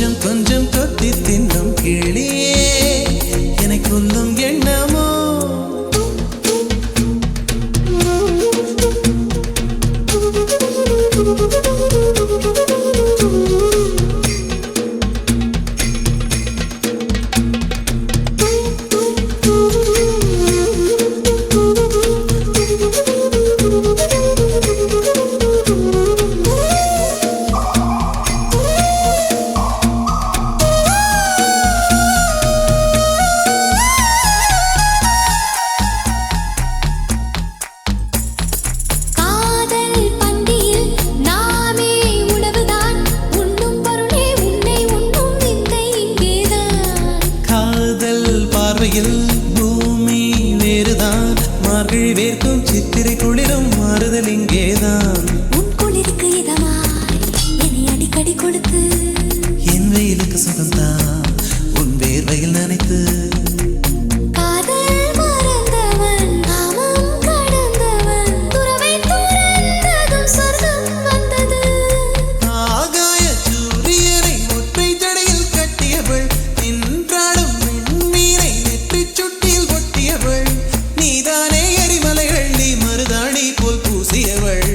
கொஞ்சம் கொஞ்சம் கொத்தி தின்னும் கிளியே என்னை கொல்லும் எண்ணமோ பூமி வேறுதான் மார்கழி வேர்க்கும் சித்திரை குளிரும் மாறுதல் இங்கேதான் உன் குளிருக்கு இதமாய் என்னை அடிக்கடி கொடுத்து என் வெயிலுக்கு சுகம்தான் உன் வேர்வையில் நனைத்து காதல் மறந்தவன் காமம் கடந்தவன் துறவை துறந்ததும் சொர்க்கம் வந்தது ஆகாய சூரியனை ஒற்றை ஜடையில் கட்டியவள் நின்றாடும் விண்மீனை நெற்றி சுட்டியில் ஒட்டியவள் நீதானே எரிமலைகள் நீ மருதாணி போல் பூசியவள்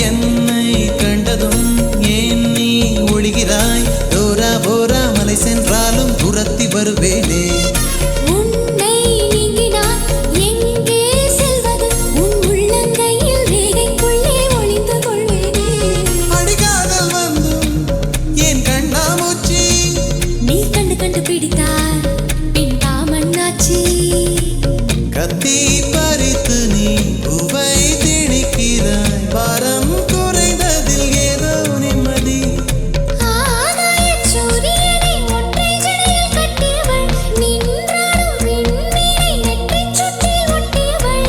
என்னை கண்டதும் ஏன் நீ ஒழிகிறாய் டோரா போரா மலை சென்றாலும் துரத்தி வருவேனே உன்னை நீங்கினான் எங்கே செல்வது உன் உள்ளங்கையில் வேகைக்குள்ளே ஒளிந்து கொள்வேனே அடிகாதல் வந்தும் ஏன் கண்ணாமூச்சி நீ கண்டு கண்டு பிடித்தால் பின் தாமண்ணாச்சி கத்தி பறித்து நீ பூவை திணிக்கிறாய் பாரம் குறைந்ததில் ஏதோ நிம்மதி ஆகாயச் சூரியனை ஒற்றை ஜடையில் கட்டியவள் நின்றாடும் விண்மீனை நெற்றிச் சுட்டில் ஒட்டியவள்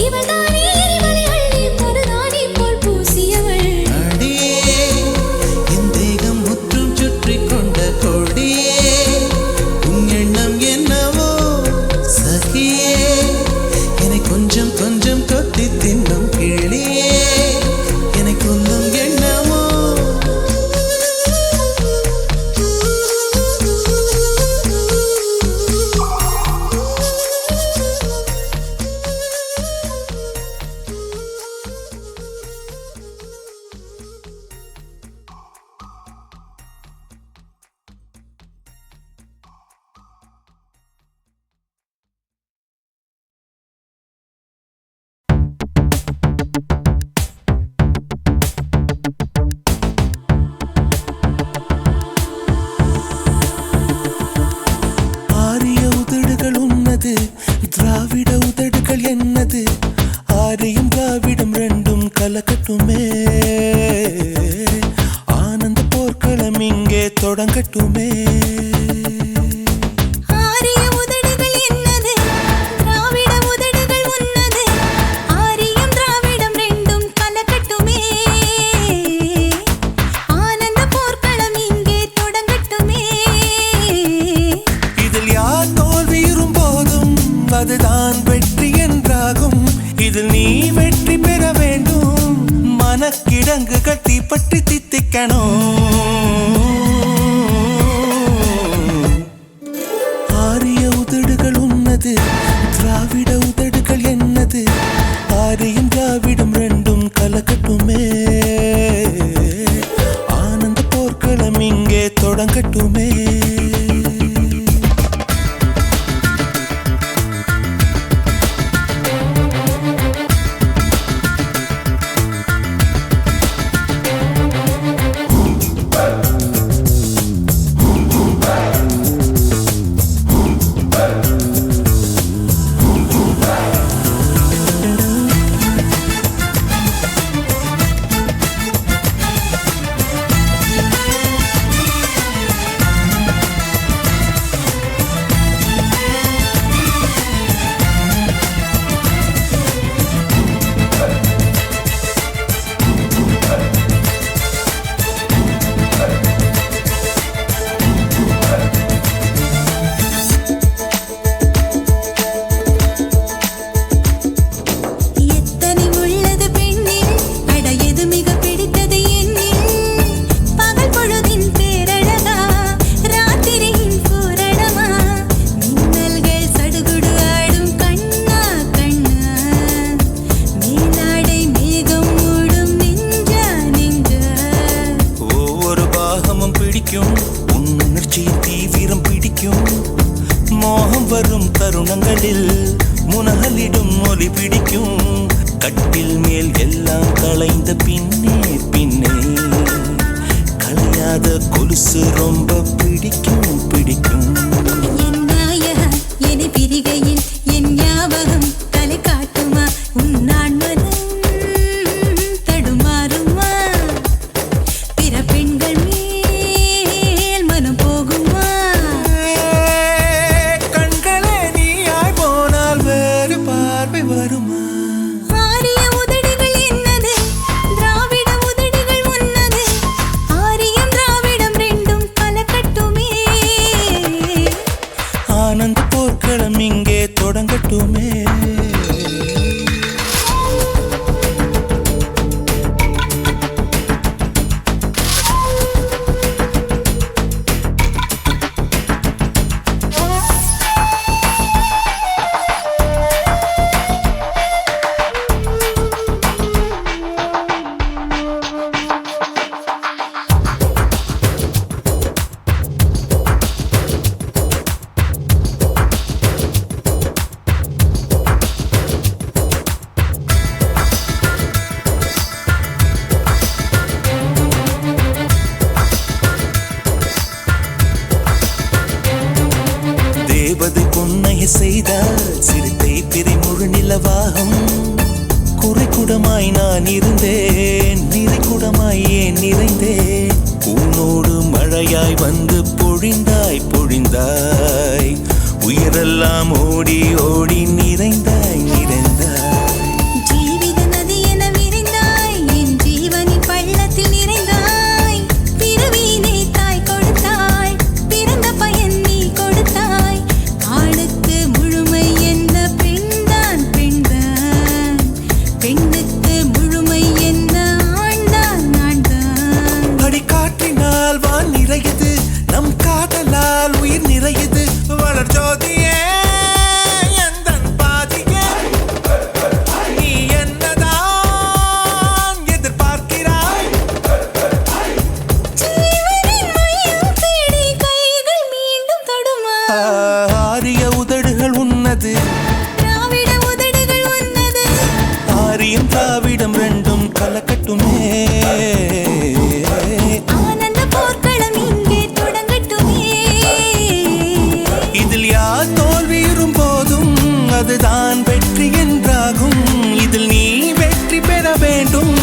இவள்தானே எரிமலைகள் நீ மருதாணி போல் பூசியவள் அடியே என் தேகம் முற்றும் சுற்றி கொண்ட கொடியே உன் எண்ணம் என்னவோ சகியே என்னை கொஞ்சம் கொஞ்சம் கொத்தி தின்னும் கிளியே என்னை கொல்லும் எண்ணமோ ஆரிய உதடுகள் உன்னது திராவிட உதடுகள் என்னது ஆரியும் திராவிடம் ரெண்டும் கலக்கட்டுமே ஆனந்த போர்க்களம் இங்கே தொடங்கட்டுமே ஆரிய உதடுகள் என்னது திராவிட உதடுகள் உன்னது ஆரியம் திராவிடம் ரெண்டும் கலக்கட்டுமே ஆனந்த போர்க்களம் இங்கே தொடங்கட்டுமே இதில் யார் தோல்வியுறும் போதும் அதுதான் வெற்றி என்றாகும் இதில் நீ வெற்றி பெற வேண்டும் மனக்கிடங்குகள் தீப்பற்றி தித்திக்கணும் ஆரிய உதடுகள் உன்னது திராவிட உதடுகள் என்னது ஆரியும் திராவிடம் ரெண்டும் கலக்கட்டுமே ஆனந்த போர்க்களம் இங்கே தொடங்கட்டுமே பிடிக்கும் உணர்ச்சியின் தீவிரம் பிடிக்கும் மோகம் வரும் தருணங்களில் முனகலிடும் ஒலி பிடிக்கும் கட்டில் மேல் எல்லாம் களைந்த பின்னே பின்னே கலையாத கொலுசு ரொம்ப பிடிக்கும் பிடிக்கும் என் நாயகா என்னை பிரிகையில் என் ஞாபகம் தலை காட்டுமா உன் நான் மனம் தடுமாறுமா பிற பெண்கள் மேல் மனம் போகுமா கண்களே நீயாய் போனால் வேறு பார்வை வருமா ஆரிய உதடுகள் என்னது திராவிட உதடுகள் உன்னது ஆரியம் திராவிடம் ரெண்டும் கலக்கட்டுமே ஆனந்த போர்க்களம் இங்கே தொடங்கட்டுமே தேவதை பொன்னைய செய்தால் சிறுத்தை பிறை முழு நிலவாகும் குறைக்குடமாய் நான் இருந்தேன் நிறைக்குடமாய் ஏன் நிறைந்தேன் உன்னோடு மழையாய் வந்து பொழிந்தாய் பொழிந்தாய் உயிரெல்லாம் ஓடி ஓடி நிறைந்தாய் நிறைந்தாய் ஜீவித நதி என விரிந்தாய் என் ஜீவனின் பள்ளத்தில் நிறைந்தாய் பிறவியினை தாய் கொடுத்தாய் பிறந்த பயன் நீ கொடுத்தாய் ஆணுக்கு முழுமை என்ன பெண்தான் பெண்தான் பெண்ணுக்கு முழுமை என்ன ஆண்தான் ஆண்தான் அடிக்காற்றினால் வான் நிறையுது நம் காதலால் உயிர் நிறையுது வளர் ஜோதியே எந்தன் பாதியே நீ என்னதான் எதிர்பார்க்கிறாய் ஜீவனின் மையம் தேடி கைகள் மீண்டும் தொடுமா ஆரிய உதடுகள் உன்னது திராவிட உதடுகள் உன்னது ஆரியம் திராவிடம் ரெண்டும் கலக்கட்டுமே ஆனந்த போர்க்களம் இங்கே தொடங்கட்டுமே இதில் யார் தோல்வியுறும் போதும் அதுதான் வெற்றி என்றாகும் இதில் நீ வெற்றி பெற வேண்டும்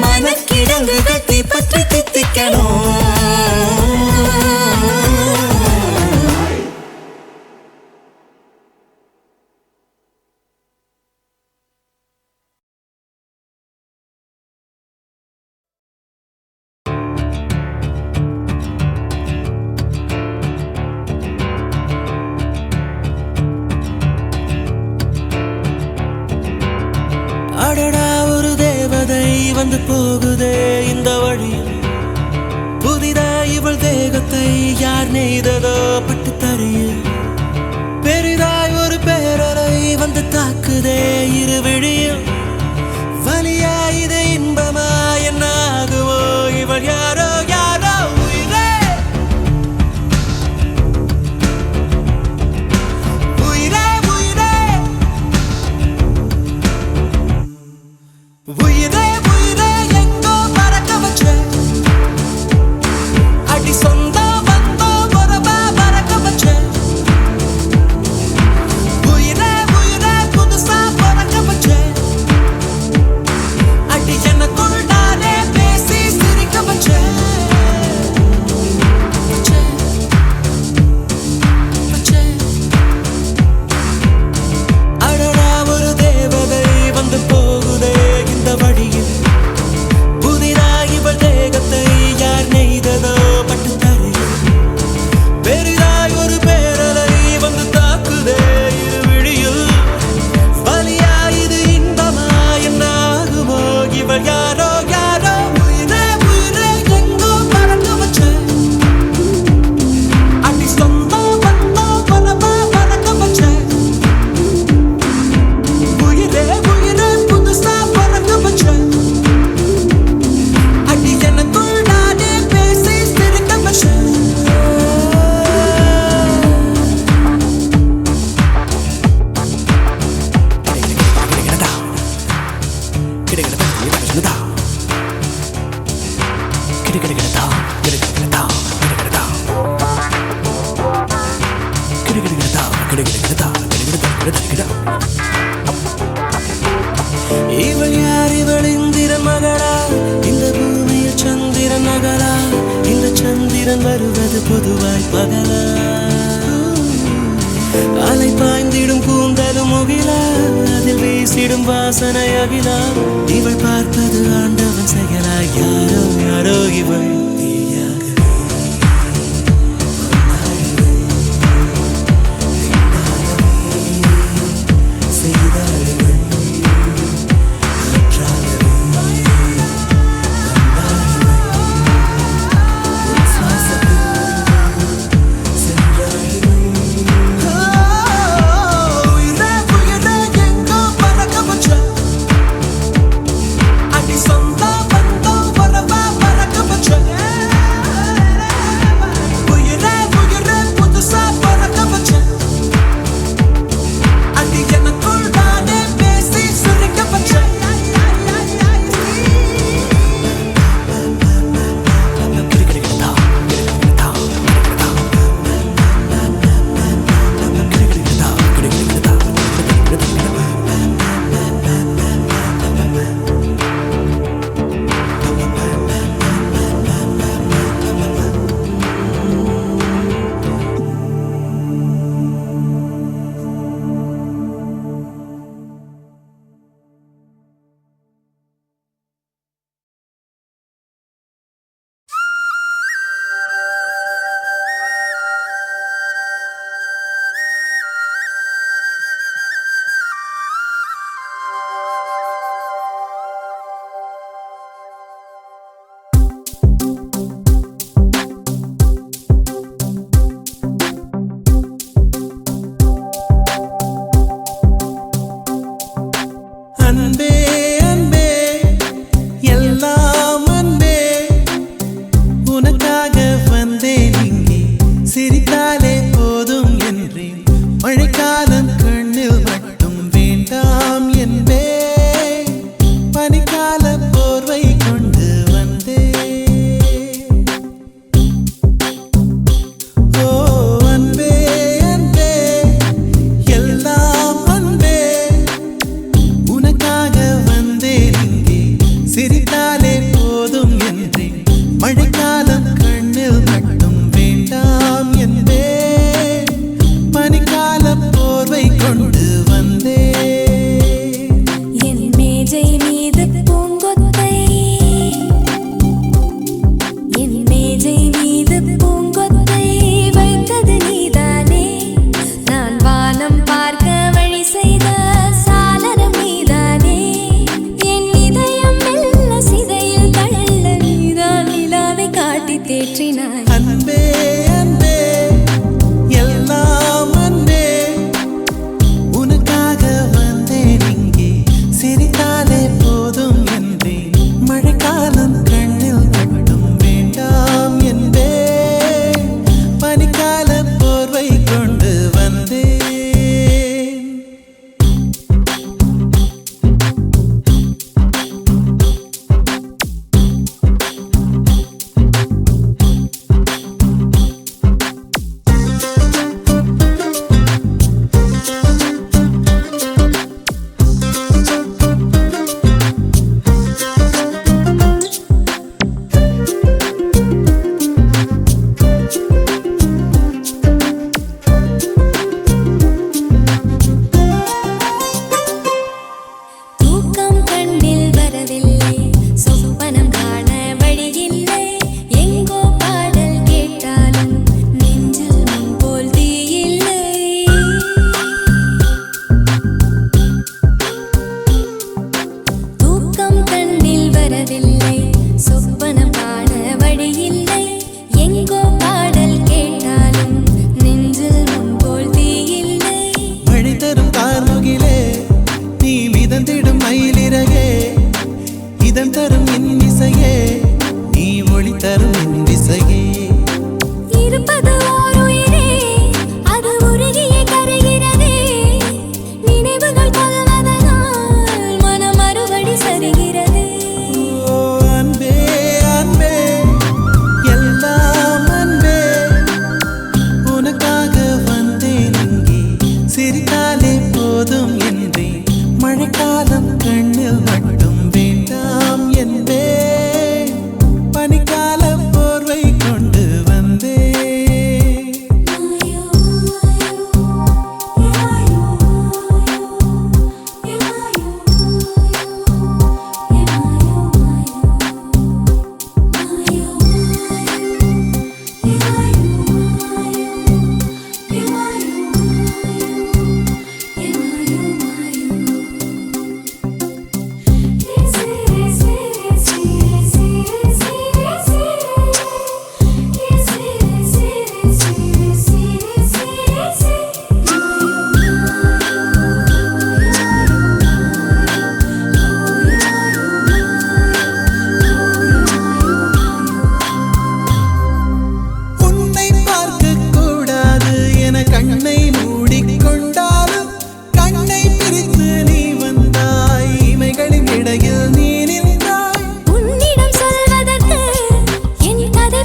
மனக்கிடங்குகள் தீப்பற்றி தித்திக்கணும் அடடா ஒரு தேவதை வந்து போகுதே இந்த வழியில் புதிதாய் இவள் தேகத்தை யார் நெய்ததோ பட்டு தரையில் பெரிதாய் ஒரு பேரலை வந்து தாக்குதே இரு விழியில் வலியா இது இன்பமா என்ன ஆகுவோ இவள் யாரோ யாரோ உயிரே உயிரே உயிரே உயிரே உயிரே எங்கோ பறக்க வச்சே அடி சொந்தம் வந்தோம் உறவா பறக்க வச்சே உயிரே உயிரே புதுசா பறக்க வச்சே சந்திரன் வருவது பொதுவாய் பகலா அலை பாய்ந்திடும் கூந்தலும் முகிலா அதில் வீசிடும் வாசனை அகிலா இவள் பார்ப்பது ஆண்டவன் செயலா யாரோ யாரோ இவள்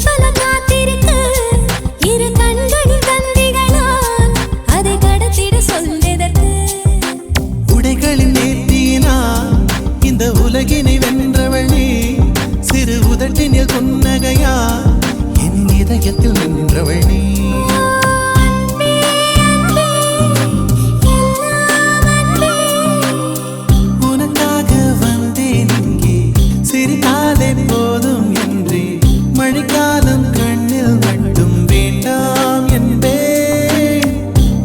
பல காத்திருக்கு இரு கண்களின் தந்திகளால் அதை கடத்திட சொல்வதற்கு உடைகளின் நேர்த்தியினால் இந்த உலகினை வென்றவள் நீ சிறு உதட்டினில் புன்னகையா என் இதயத்தில் நின்றவள் நீ உனக்காக வந்தேன் இங்கே சிரித்தாலே போதும் என்றே மழைக்காலம் கண்ணில் மட்டும் வேண்டாம் என்பேன்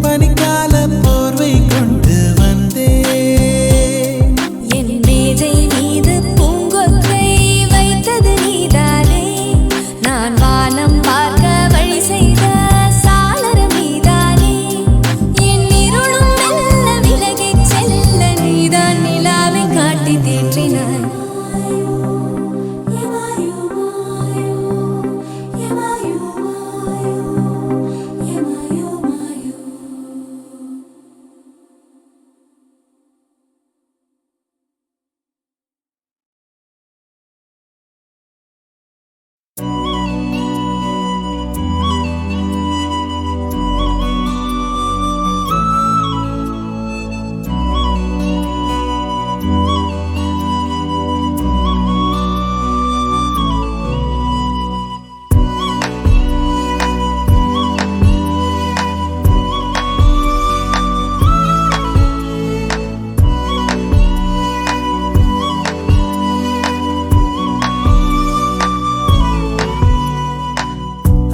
பனிக்கால போர்வை கொண்டு வந்தேன் என் மேஜை மீது பூங்கொற்றை வைத்தது நீதானே நான் வானம் பார்க்க வழி செய்த சாளரம் நீதானே என் இருளும் மெல்ல விலகிச் செல்ல நீதான் நிலாவை காட்டி தேற்றினாய்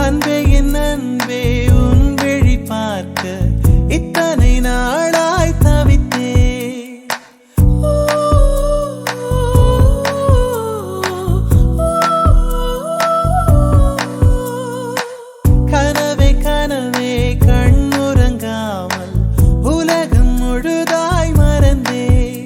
அன்பே என் அன்பே உன் விழி பார்க்க இத்தனை நாளாய் தவித்தேன் கனவே கனவே கண்ணுறங்காமல் உலகம் முழுதாய் மறந்தேன்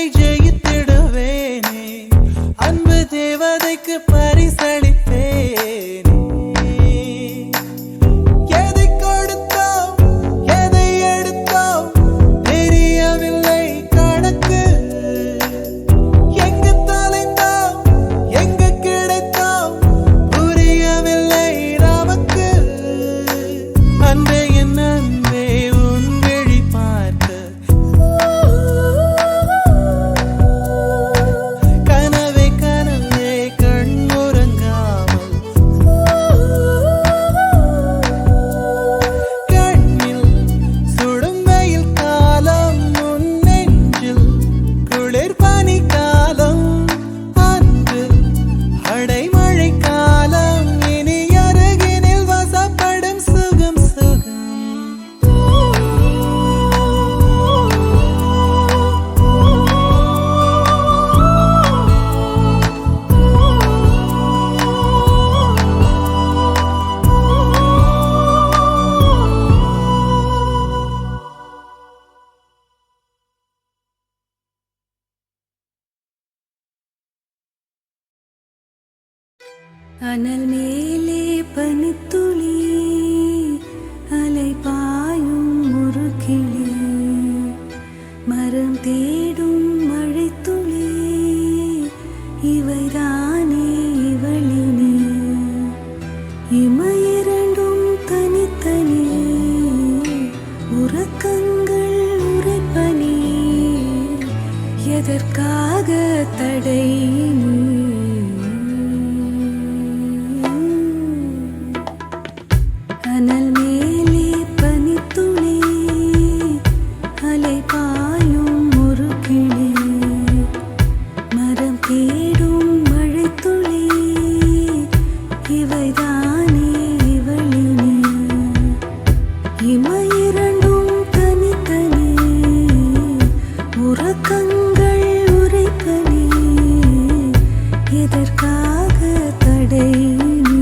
அதை ஜெயித்திடுவேனே அன்பு தேவதைக்கு பரிசளிப்பேனே எதை கொடுத்தோம் எதை எடுத்தோம் தெரியவில்லை கணக்கு எங்கு தொலைந்தோம் எங்கு கிடைத்தோம் புரியவில்லை நமக்கு அன்பே என் அன்பே உன் விழி பார்க்க கனவே கனவே கண் உறங்காமல் கண்ணில் சுடும் வெயில் காலம் உன் நெஞ்சில் குளிர் பனி காலம் அன்று அடைமழை காலம் இனி அருகினில் வசப்படும் சுகம் சுகம் அனல் மேலே பனித்துளி அலை பாயும் ஒரு கிளி மரம் தேடும் மழைத்துளி இவைதானே இவளினே இமையிரண்டும் தனித்தனி உறக்கங்கள் உரைப்பனி எதற்காக தடை நீ அனல் மேலே பனித்துளி அலை பாயும் ஒரு கிளி மரம் தேடும் மழைத்துளி இவைதானே இவளினே இமையிரண்டும் தனித்தனி உறக்கங்கள் உரைப்பனி எதற்காக தடை நீ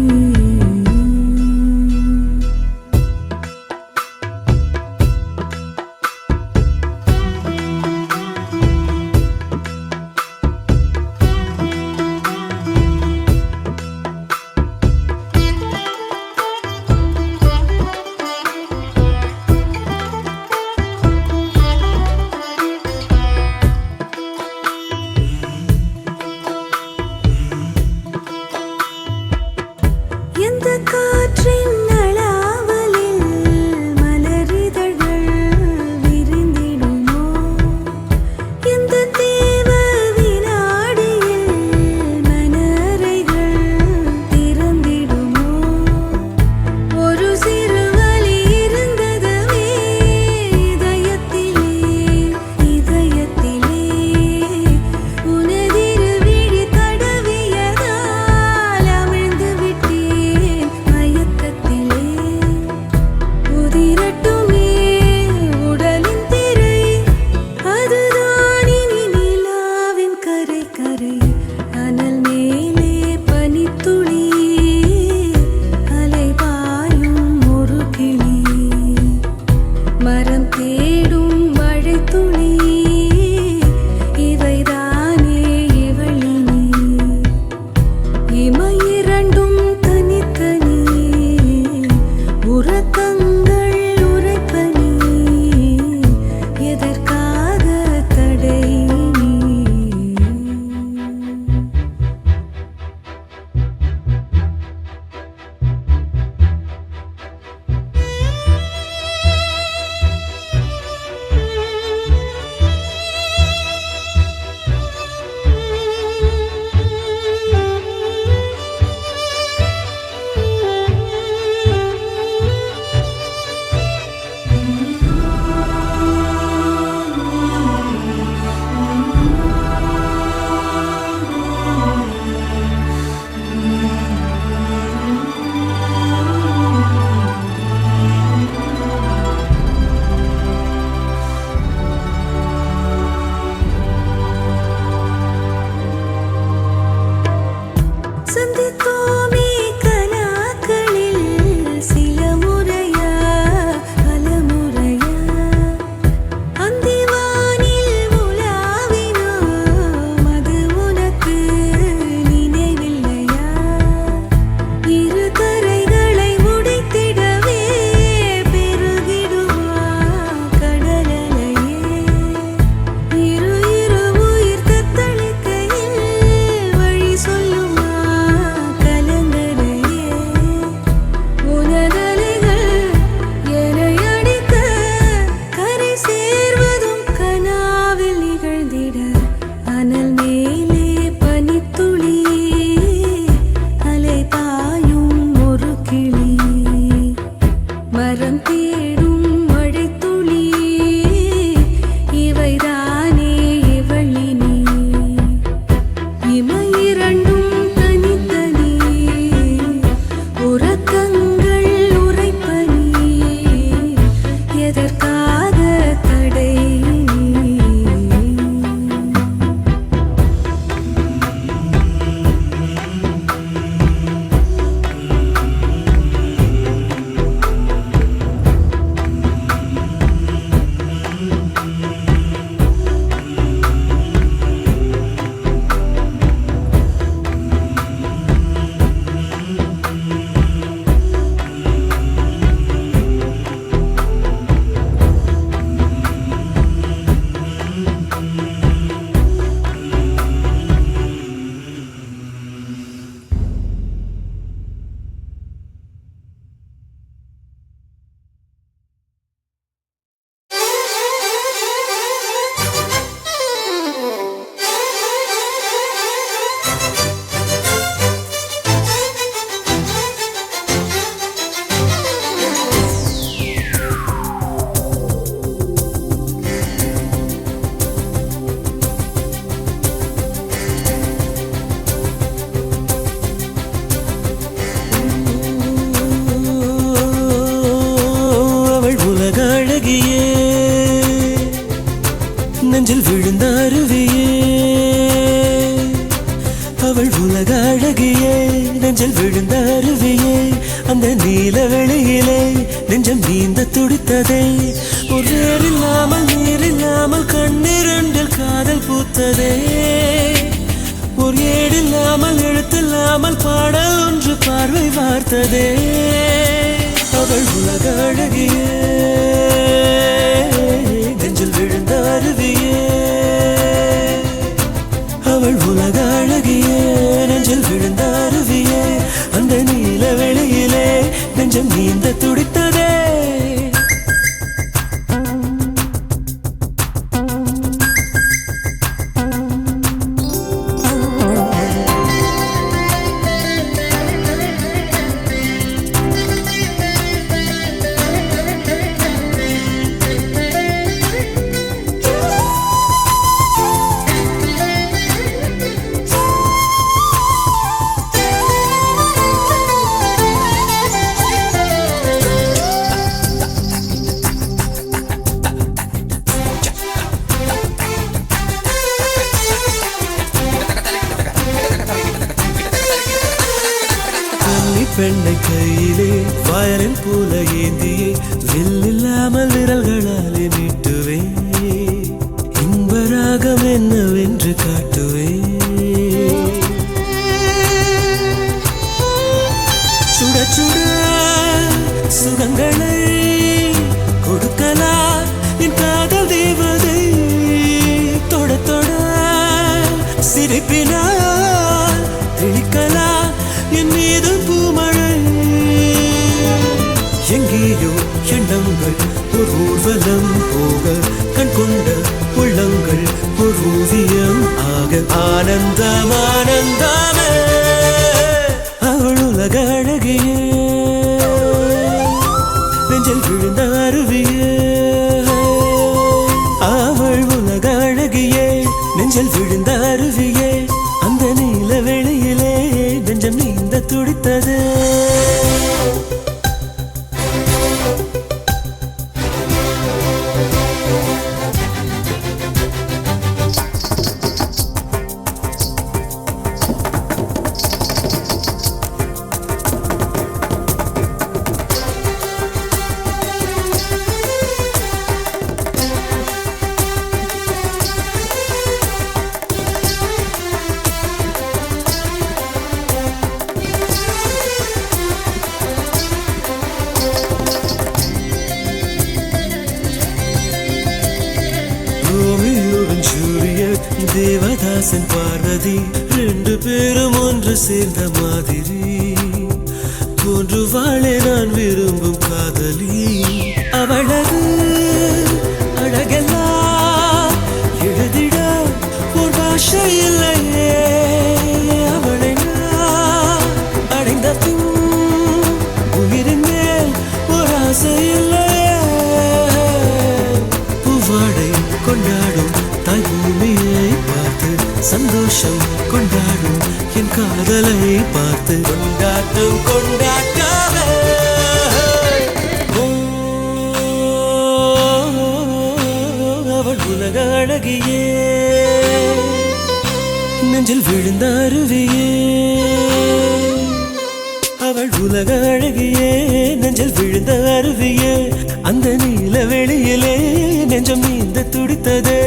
விழுந்த அருவியே அந்த நீல வெளியிலே நெஞ்சம் நீந்த துடித்ததே ஒரு இல்லாமல் நீரில்லாமல் கண்ணிரண்டில் காதல் பூத்ததே ஒரு ஏடில்லாமல் எழுத்தில்லாமல் பாடல் ஒன்று பார்வை வார்த்ததே அவள் உலக அழகியே நெஞ்சில் விழுந்த அருவியே அவள் உலக அழகியே நெஞ்சில் விழுந்த அருவியே அந்த நீல வெளியிலே நெஞ்சம் நீந்த துடித்ததே பெண்ணை கையிலே வயலின் போல ஏந்தியே வில்லில்லாமல் விரல்களாலே மீட்டுவே இன்பராகம் என்னவென்று காட்டுவே சுட சுட சுகங்களை கொடுக்கலா என் காதல் தேவதை தொட தொட சிரிப்பினால் தெளிக்கலா என் மீது பூமழை எங்கேயோ எண்ணங்கள் ஒரு ஊர்வலம் போக கண் கொண்ட உள்ளங்கள் ஒரு ஓவியம் ஆக ஆனந்தம் ஆனந்தமே அவள் உலக அழகியே நெஞ்சில் விழுந்த அருவியே அவள் உலக அழகியே நெஞ்சில் விழுந்த அருவியே அந்த நீல வெளியிலே நெஞ்சம் நீந்த துடித்தது தேவதாசன் பார்வதி ரெண்டு பேரும் ஒன்று சேர்ந்த மாதிரி தோன்றுவாளே நான் விரும்பும் காதலி அவளது அழகெல்லாம் எழுதிட ஒரு பாஷை இல்லையே அவளை நான் அடைந்த பின் உயிரின் மேல் ஒரு ஆசை இல்லையே பூவாடை கொண்டாடும் தாய் பூமியை பார்த்து சந்தோஷம் கொண்டாடும் என் காதலை பார்த்து கொண்டாட்டம் கொண்டாட்டமே அவள் உலக அழகியே நெஞ்சில் விழுந்த அருவியே அவள் உலக அழகியே நெஞ்சில் விழுந்த அருவியே அந்த நீல வெளியிலே நெஞ்சம் நீந்த துடித்ததே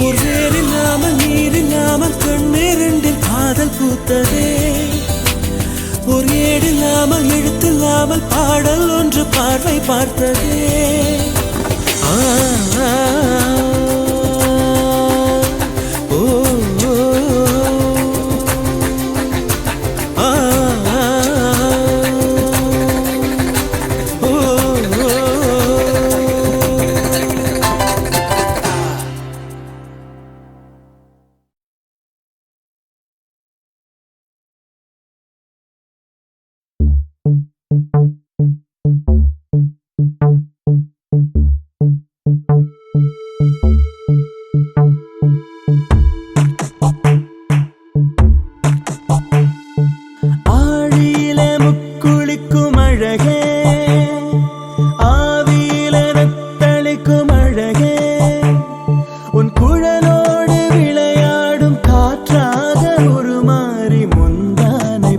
ஒரு வேறில்லாமல் நீரில்லாமல் கண்ணீரண்டில் காதல் பூத்ததே ஒரு ஏடில்லாமல் எழுத்தில்லாமல் பாடல் ஒன்று பார்வை பார்த்ததே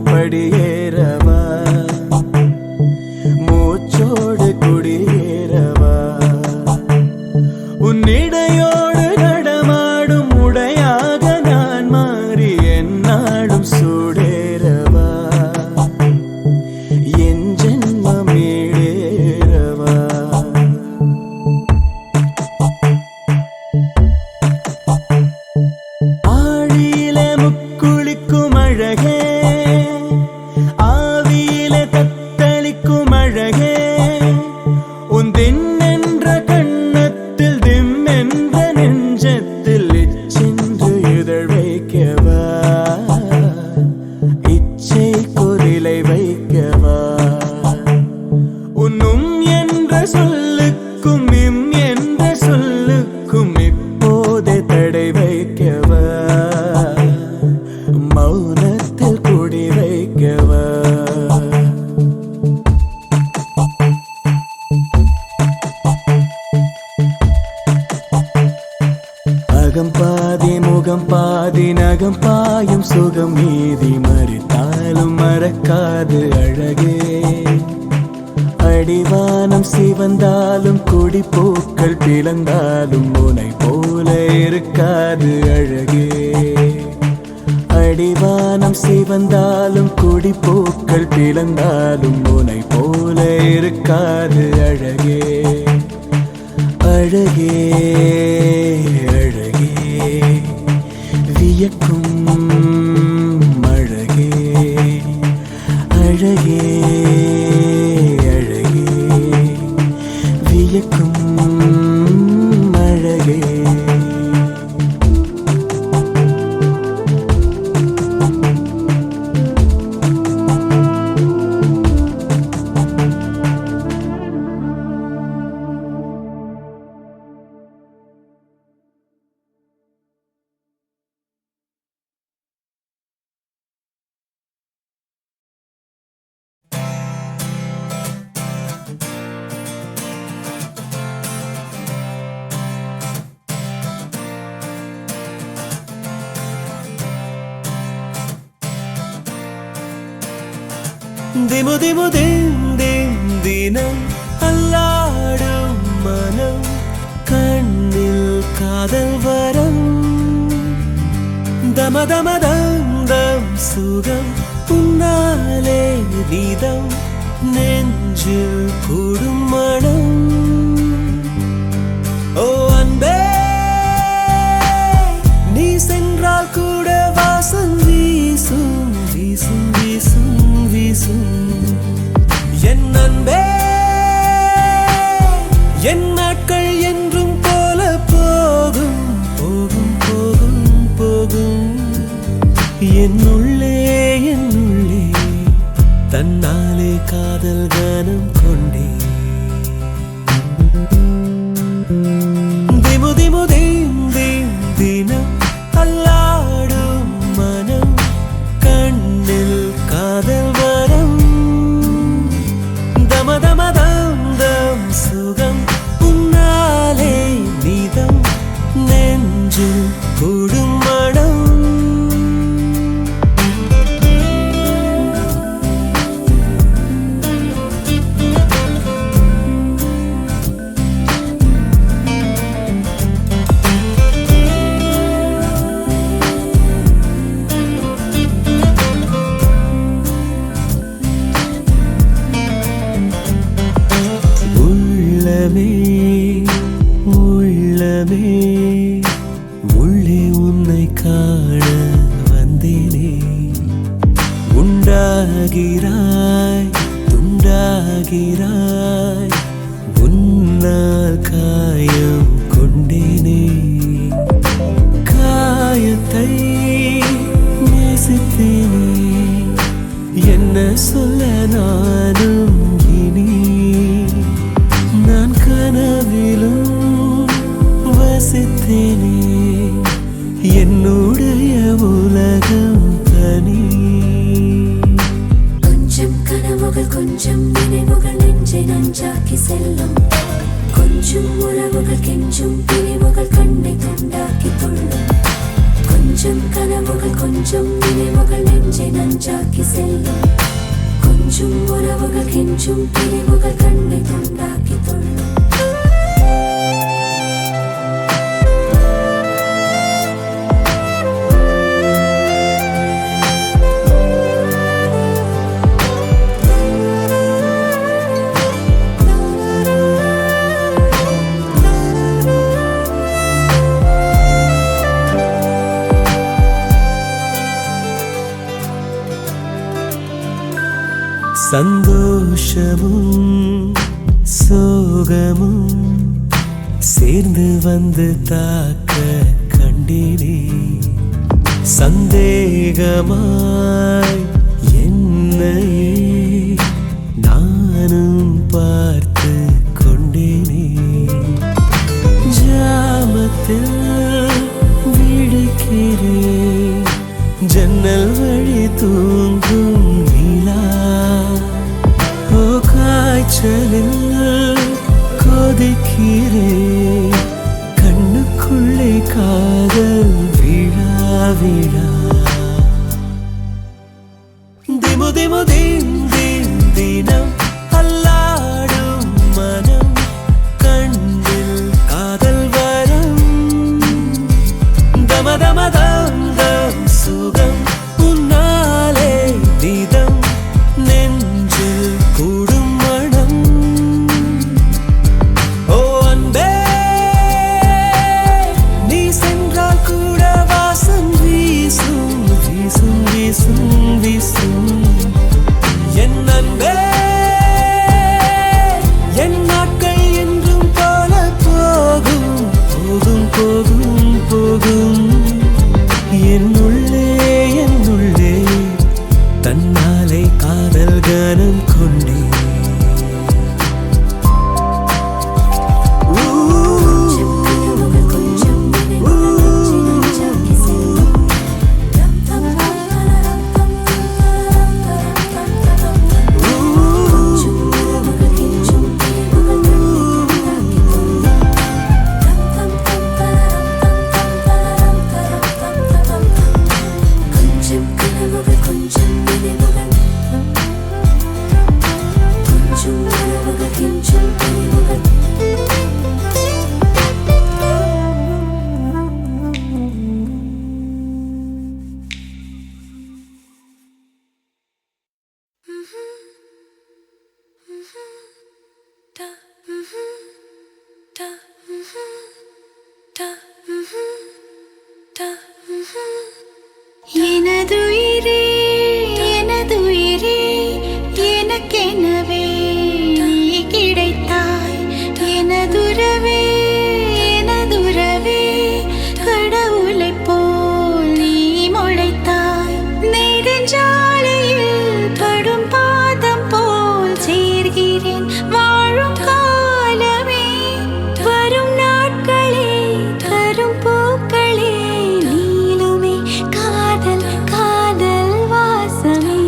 படியேற அழகே ஆவியிலே தத்தளிக்கும் அழகே உன் தென்னென்ற கண்ணத்தில் திம்மென்ற நெஞ்சத்தில் இச்சென்று இதழ் வைக்கவா இச்சை குரிலை வைக்கவா உன்னும் என்ற சொல்லுக்கும் இம் என்ற சொல்லுக்கும் இப்போதே தடை வைக்கவா மௌனத்தில் குடி வைக்கவா அகம் பாதி முகம் பாதி நகம் பாயும் சுகம் மீதி மறித்தாலும் மறக்காது அழகே அடிவானம் சிவந்தாலும் குடிப்பூக்கள் பிளந்தாலும் உனை போல இருக்காது அழகே அடிவானம் சிவந்தாலும் குடிப்பூக்கள் பிளந்தாலும் உனை போல இருக்காது அழகே அழகே அழகே வியக்கும் அழகே அழகே அழகே வியக்கும் அழகே திமு திமு தினம் அல்லாடும் மனம் கண்ணில் காதல் வரம் தம தம தம் சுகம் உன்னாலே நீதம் நெஞ்சில் கூடும் மனம் ஓ அன்பே நீ சென்றால் கூட வாசம் வீசும் வீசும் வீசும் வீசும் என் அன்பே என் நாட்கள் என்றும் போல போகும் போகும் போகும் போகும் என்னுள்ளே தன்னாலே காதல் கானம் கொண்டே திமு திமு தினம் அல்லாடும் மனம் கண்ணில் காதல் வரம் தம தம தம் சுகம் உன்னாலே நீதம் நெஞ்சில் கூடும் மனம் உள்ளமே உள்ளே உன்னை காண வந்தேனே உண்டாகிறாய் துண்டாகிறாய் உன்னால் காயம் கொண்டேனே காயத்தை நேசித்தேனே என்ன சொல்ல நானும் இனி நான் கனவிலும் வசித்தேனே என்னுடைய உலகம் தனி கொஞ்சம் கனவுகள் கொஞ்சம் நினைவுகள் நெஞ்சை நஞ்சாக்கி செல்லும் கொஞ்சம் உறவுகள் கெஞ்சும் பிரிவுகள் கண்ணை துண்டாக்கி துள்ளும் கொஞ்சம் கனவுகள் கொஞ்சம் நினைவுகள் நெஞ்சை நஞ்சாக்கி செல்லும் கொஞ்சம் உறவுகள் கெஞ்சும் பிரிவுகள் கண்ணை துண்டாக்கி துள்ளும் சந்தோஷமும் சோகமும் சேர்ந்து வந்து தாக்க கண்டினே சந்தேகமாய் என்னையே நானும் பார்த்து கொண்டேனே ஜாமத்தில் விழிக்கிறேன் ஜன்னல் வழி தூங்கும் நிலா ஓ காய்ச்சலில் கொதிக்கிறேன் கண்ணுக்குள்ளே காதல் விழா விழா திமு திமு தீம் தீம் தினம் அல்லாடும் மனம் கண்ணில் காதல் வரம் தம தம தம் தம் சுகம் உன்னாலே நிதம் நெஞ்சில் கூடும் மனம் ஓ அன்பே நீ சென்றால் கூட வாசம் வீசும் வீசும் வீசும் வீசும் என் அன்பே என் நாட்கள் என்றும் போல போகும் போகும் போகும் போகும் என்னுள்ளே தன்னாலே காதல் கனம் கொண்டே எனதுயிரே எனதுயிரே எனக்கெனவே நீ கிடைத்தாய் எனதுறவே எனதுறவே கடவுளைப் போல் நீ முளைத்தாய் நெடுஞ்சாலையில் படும் பாதம் போல் சேர்கிறேன் வாழும் காலமே வரும் நாட்களே தரும் பூக்களே நீளுமே காதல் காதல் வாசமே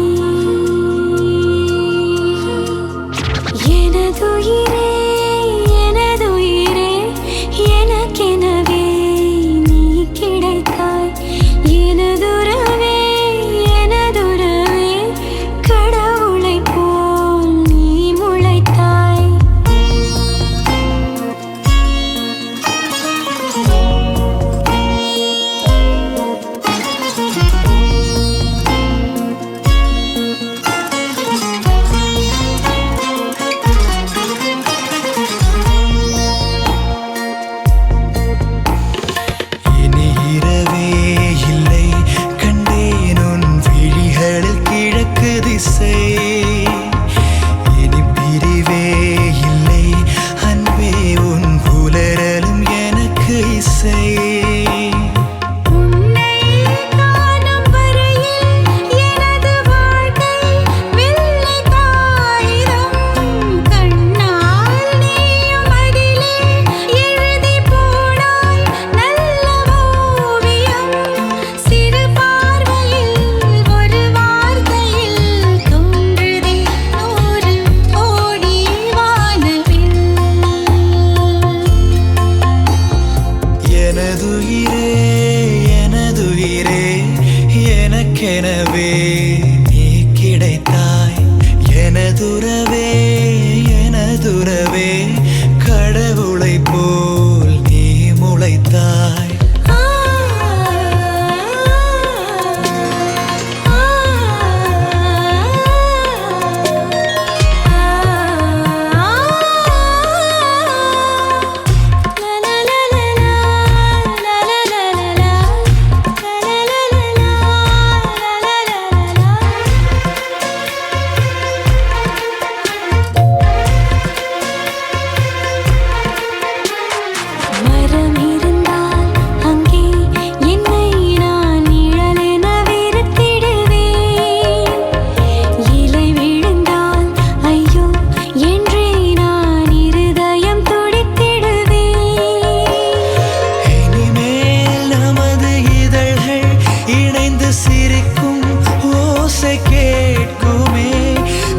வந்து சிரிக்கும் ஓசை கேட்குமே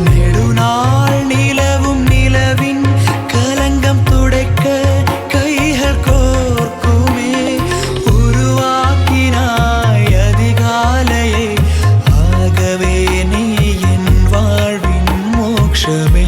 நெடுநாள் நிலவும் நிலவின் கலங்கம் துடைக்க கைகள் கோர்க்குமே உருவாக்கினாய் அதிகாலையை ஆகவே நீ என் வாழ்வின் மோட்சமே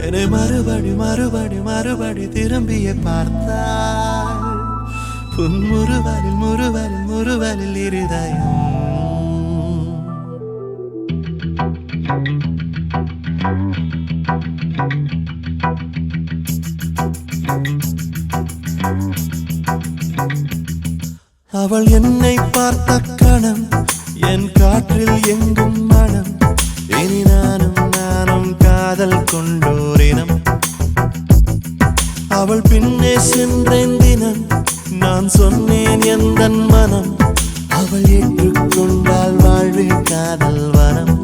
என்னை மறுபடி மறுபடி மறுபடி திரும்பிய பார்த்தால் புன்முறுவலில் முறுவலில் முறுவலில் இருதயம் அவள் என்னை பார்த்த கணம் என் காற்றில் எங்கும் மனம் இனி நானும் காதல் கொண்டோரினம் அவள் பின்னே சென்றேன் தினம் நான் சொன்னேன் எந்தன் மனம் அவள் ஏற்றுக்கொண்டால் வாழ்வில் காதல் வனம்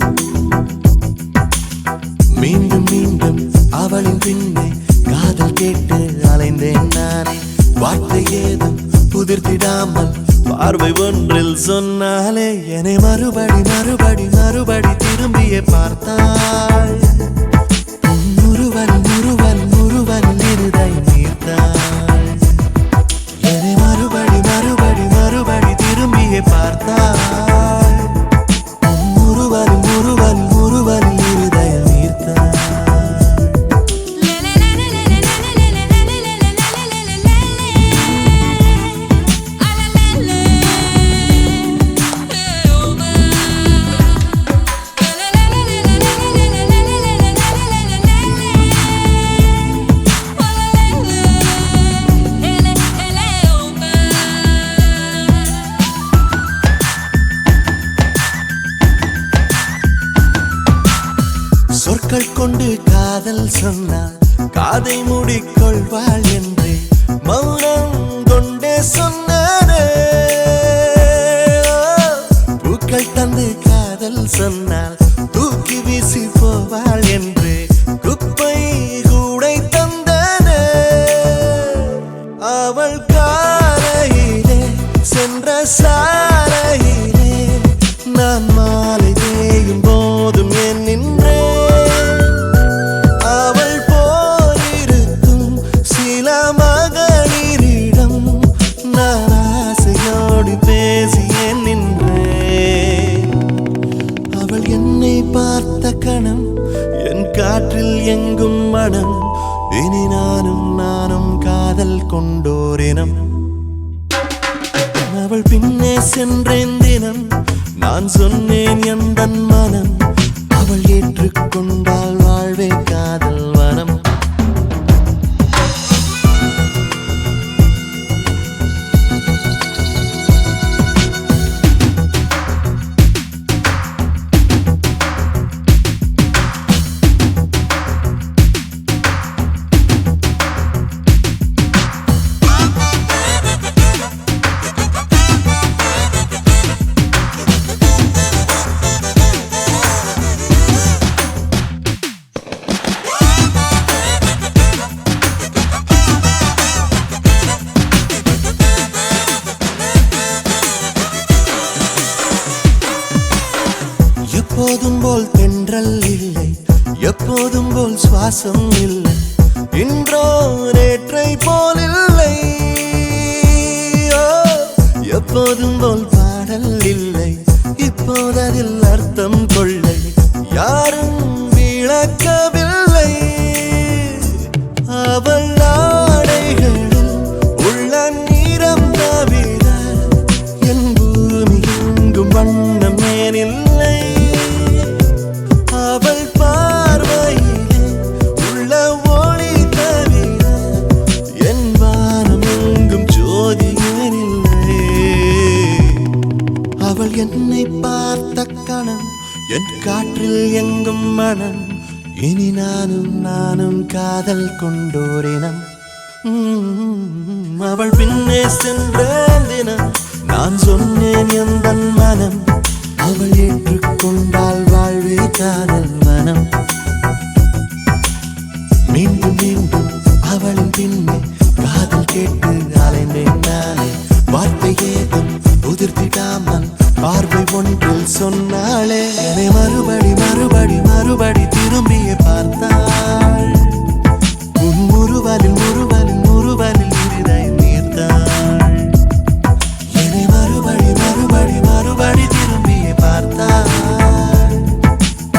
மீண்டும் மீண்டும் அவளின் பின்னே காதல் கேட்டு அலைந்தேன் நானே வார்த்தை ஏதும் புதிர்த்திடாமல் பார்வை ஒன்றில் சொன்னாலே என்னை மறுபடி மறுபடி மறுபடி திரும்பியே பார்த்தாள் முறுவல் முறுவல் முறுவல் இருதயம் நீர்த்தாள் என்னை மறுபடி மறுபடி மறுபடி திரும்பியே பார்த்தாள் முறுவல் முறுவல் முறுவல் இருதயம் நீர்த்தாள் சொற்கள் கொண்டு காதல் சொன்னால் காதை மூடிக்கொள்வாள் என்று மௌனம் கொண்டே சொன்னானே பூக்கள் தந்து காதல் சொன்னால் தூக்கி வீசி போவாள் என்று குப்பை கூடை தந்தானே அவள் காலையிலே சென்ற சாலையிலே நான் மாலை தேயும் போதும் என் நின்றே பார்த்த கணம் என் காற்றில் எங்கும் மனம் இனி நானும் காதல் கொண்டோரினம் அவள் பின்னே சென்றேன் தினம் நான் சொன்னேன் எந்தன் மனம் அவள் ஏற்றுக்கொண்டால் வாழ்வே காதல் வனம் எப்போதும் போல் தென்றல் இல்லை, எப்போதும் போல் சுவாசம் இல்லை, இன்றோ நேற்றை போல் இல்லை. எப்போதும் போல் பாடல் இல்லை, இப்போததில் அர்த்தம் கொள்ளை, யாரும் விளக்கவில்லை. அவள் ஆடைகளில் உள்ள நிறம் தவிர என் பூமி எங்கும் வண்ணம் ஏனில்லை. அவள் பார்வையிலே உள்ள ஒளி தவிர என் வானம் எங்கும் ஜோதி ஏனில்லை. அவள் என்னை பார்த்த கணம் என் காற்றில் எங்கும் மனம், இனி நானும் காதல் கொண்டோரினம். அவள் பின்னே சென்ற தினம் நான் சொன்னேன் எந்த மனம், அவள் ஏற்றுக்கொண்டால் வாழ்வே காதல் மனம். மீண்டும் மீண்டும் அவளின் பின்னே காதல் கேட்டு அலைந்தேன் நானே, வார்த்தை ஏதும் உதிர்த்திடாமல் பார்வை ஒன்றில் சொன்னாளே. என்னை மறுபடி மறுபடி மறுபடி திரும்பியே பார்த்தாள், உன் முறுவலில் முறுவலில் முறுவலில் இருதயம் நீர்த்தாள். என்னை மறுபடி மறுபடி மறுபடி திரும்பியே பார்த்தாள்,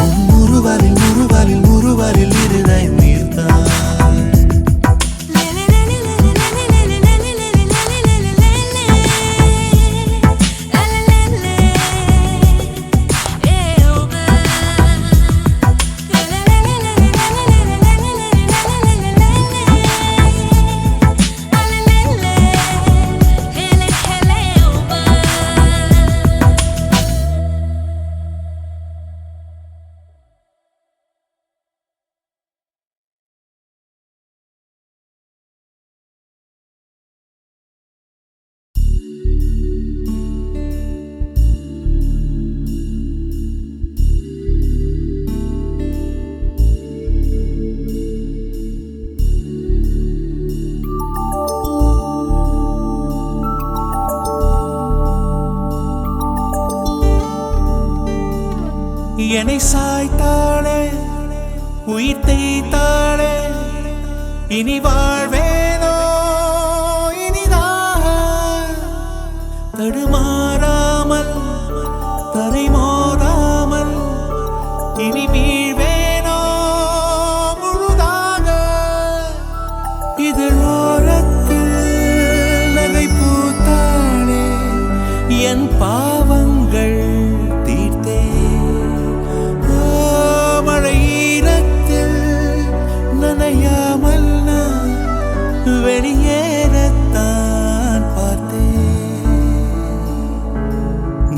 உன் முறுவலில் முறுவலில் முறுவலில் இருதயம் நீர்த்தாள். என்னை சாய்த்தாளே, உயிர் தேய்த்தாளே, இனி வாழ்வேனோ இனிதாக, தடுமாறாமல் தரை மோதாமல் இனி வீழ்வேனோ முழுதாக. இதழோரத்தில் நகை பூத்தாளே, என் பாவங்கள் தீர்த்தே. மழையீரத்தில் நனையாமல் நான் வெளியேறத்தான் பார்த்தேன்.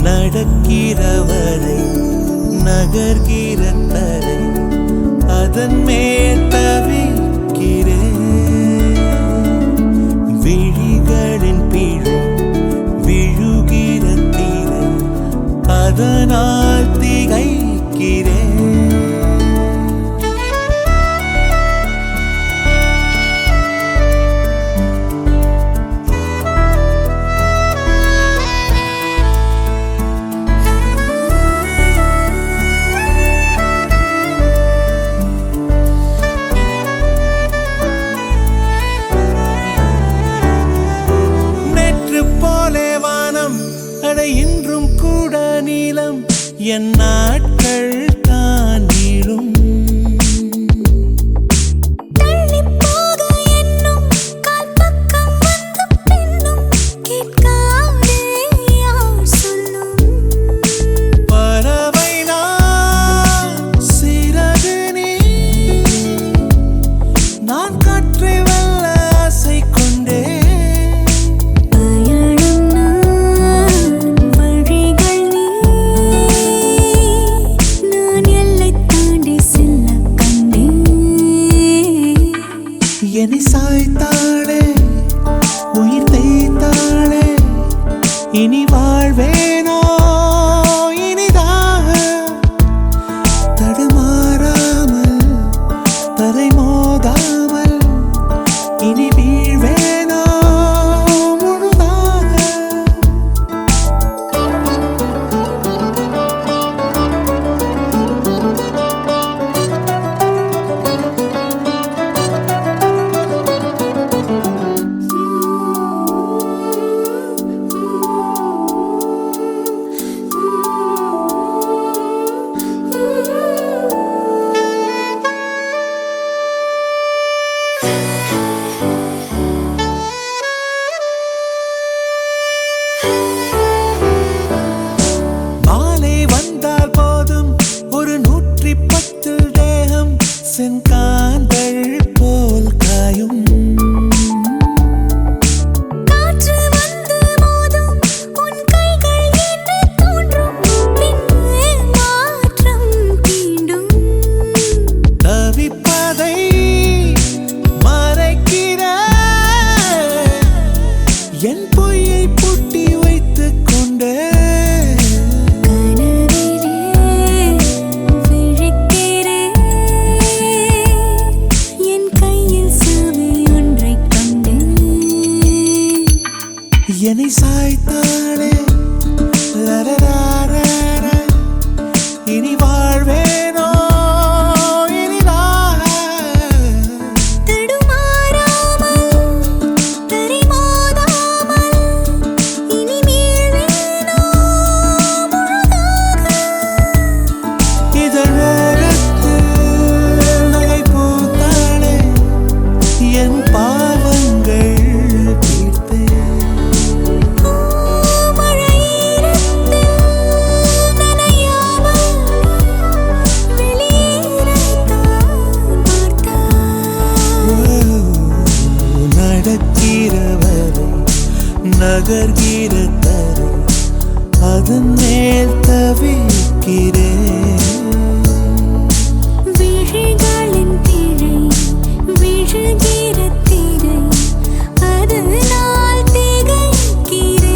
நடக்கிறவரை நகர்கிற தரை அதன் மேல் தவிக்கிறேன். விழிகளின் பிழை விழுகிற தீரை அதனால் திகைக்கிறேன். இன்றும் கூட நீளம் என் நாட்கள் தான் நீளும். பறவை நான் சிறகு நீ, நான் காற்றை வெல்ல ஆசை கொண்டே. நுகர்கிற தரை அதன் மேல் தவிக்கிறேன். விழிகளின் திரை விழுகிற திரை அதனால் திகைக்கிறேன்.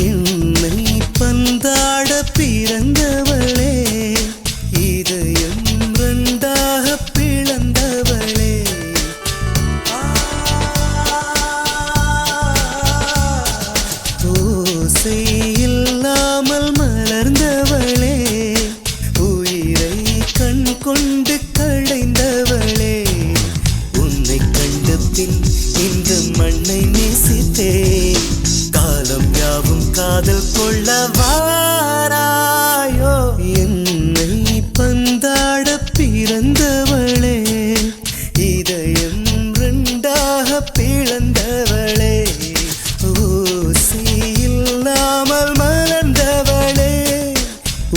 என்னை பந்தாட பிறந்தவளே, இதயம் ரெண்டாக பிளந்தவளே, ஓசை இல்லாமல் மலர்ந்தவளே, உயிரை கண் கொண்டு களைந்தவளே, உன்னை கண்ட பின் இந்த மண்ணை நேசித்தேன். காலம் யாவும் காதல் கொள்ள வாராயோ. என்னை பந்தாட பிறந்தவளே, இதயம் ரெண்டாக பிளந்தவளே, ஓசை இல்லாமல் மலர்ந்தவளே,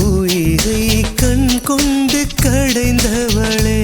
உயிரை கண் கொண்டு கடைந்தவளே.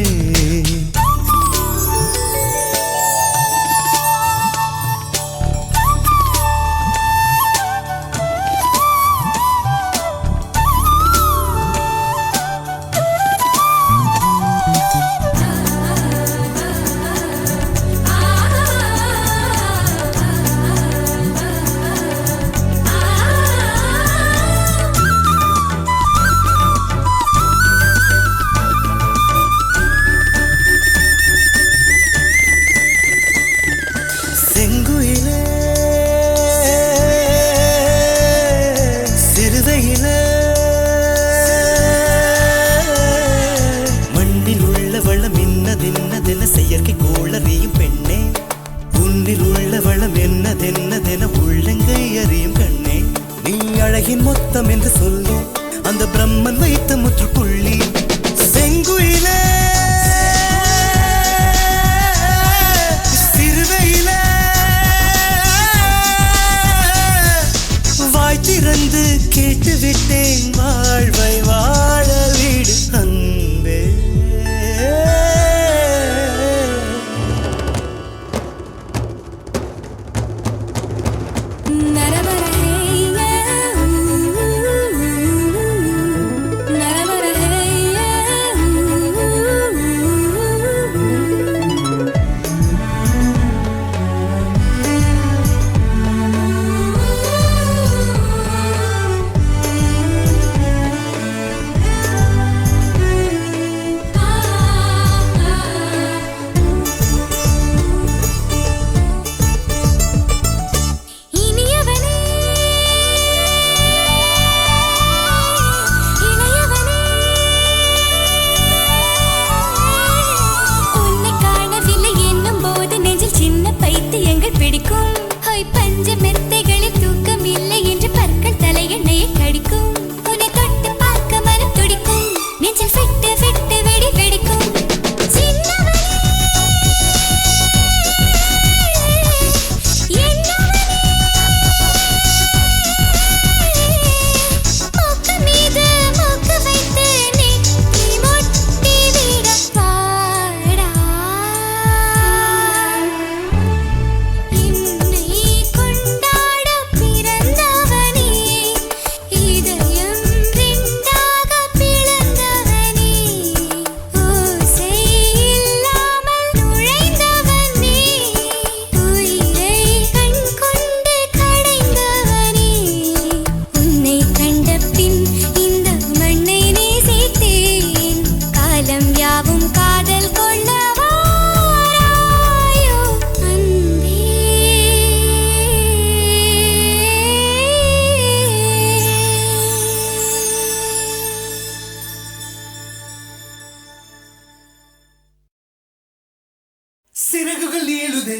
சிறகுகள் நீளுதே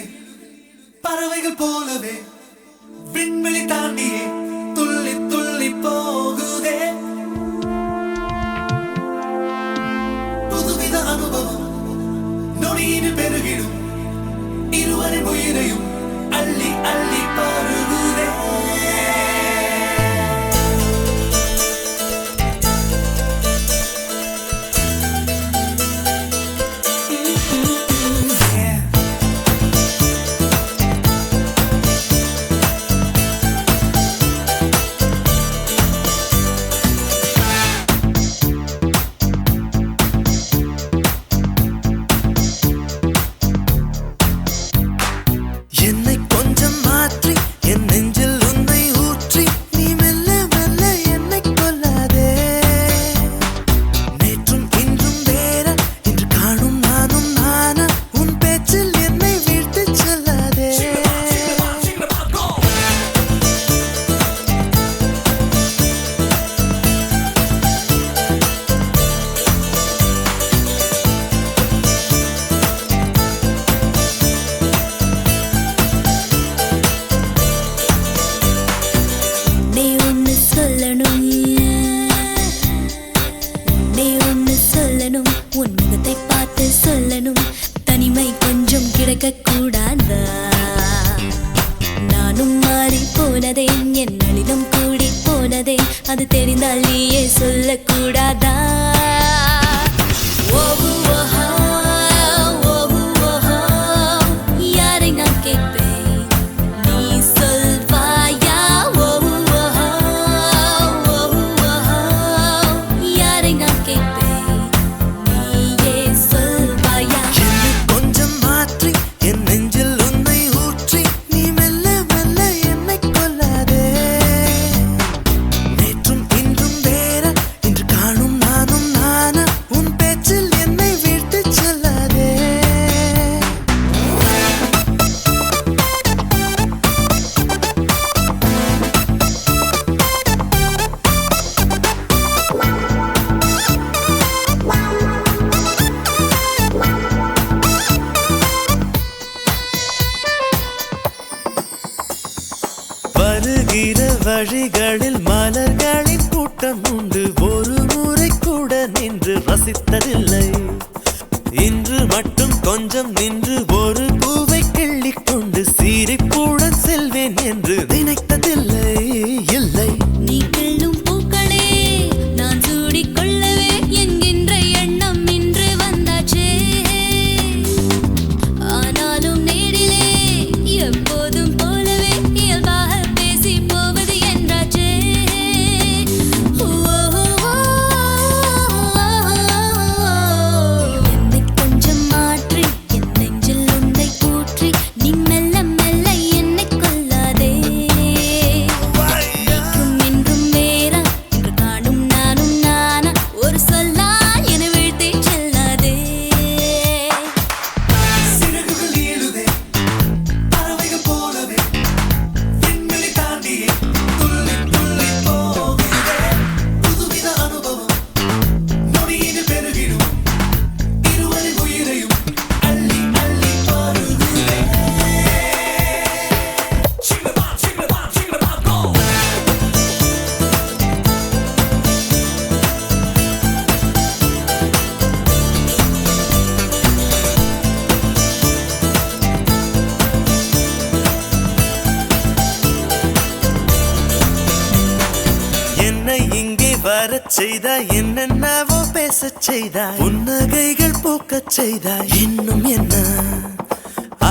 பறவைகள் போலவே விண்வெளி தாண்டியே துள்ளி துள்ளி போகுதே புதுவித அனுபவம் நொடியில் பெருகிடும் இருவரின் உயிரையும் அள்ளி அள்ளி பருகுதே கூடாதா நானும் மாறி போனதே என் நளினம் கூடி போனதே அது தெரிந்தால் நீயே சொல்லக்கூடாதா யாரை நான் கேட்பேன் நீ சொல்வாயா யாரை நான் கேட்பேன் நீயே சொல்வாயா கொஞ்சம் மாற்றி என் நெஞ்சில் உன்னை ஊற்றி நீ மெல்ல மெல்ல என்னை கொல்லாதே நேற்றும் இன்றும் வேற இன்று காணும் நானும் நானா உன் பேச்சில் என்னை விட்டு செல்லாதே வருகிற வழிகளில் மலர்களின் கூட்டம் உண்டு ஒரு முறை கூட நின்று ரசித்ததில்லை இன்று மட்டும் கொஞ்சம் நின்று ஒரு பூவை கிள்ளிக் கொண்டு சிரிப்புடன் செல்வேன் என்று நினைத்ததில்லை இல்லை நீ கிள்ளும் பூக்களே நான் சூடிக்கொள்ளவே என்கின்ற எண்ணம் இன்று வந்தாச்சே ஆனாலும் நேரிலே எப்போதும் போலவே இயல்பாக பேசி போவது என்றாச்சே என்னை கொஞ்சம் மாற்றி என் நெஞ்சில் உன்னை கூற்றி நீ மெல்ல மெல்ல என்னை கொல்லாதே நேற்றும் இன்றும் வேறா இன்று காணும் நானும் நானா ஒரு சொல்லால் என வீழ்த்தி செல்லாதே சிறகுகள் நீளுதே பறவைகள் போலவே விண்வெளி தாண்டியே துள்ளி துள்ளி போகுதே புதுவித அனுபவம் நொடியில் பெருகிடும் இருவரின் உயிரையும் அள்ளி அள்ளி பருகுதே என்னை இங்கே வரச் செய்தாய் என்னென்னவோ பேசச் செய்தாய் புன்னகைகள் பூக்கச் செய்தாய் இன்னும் என்ன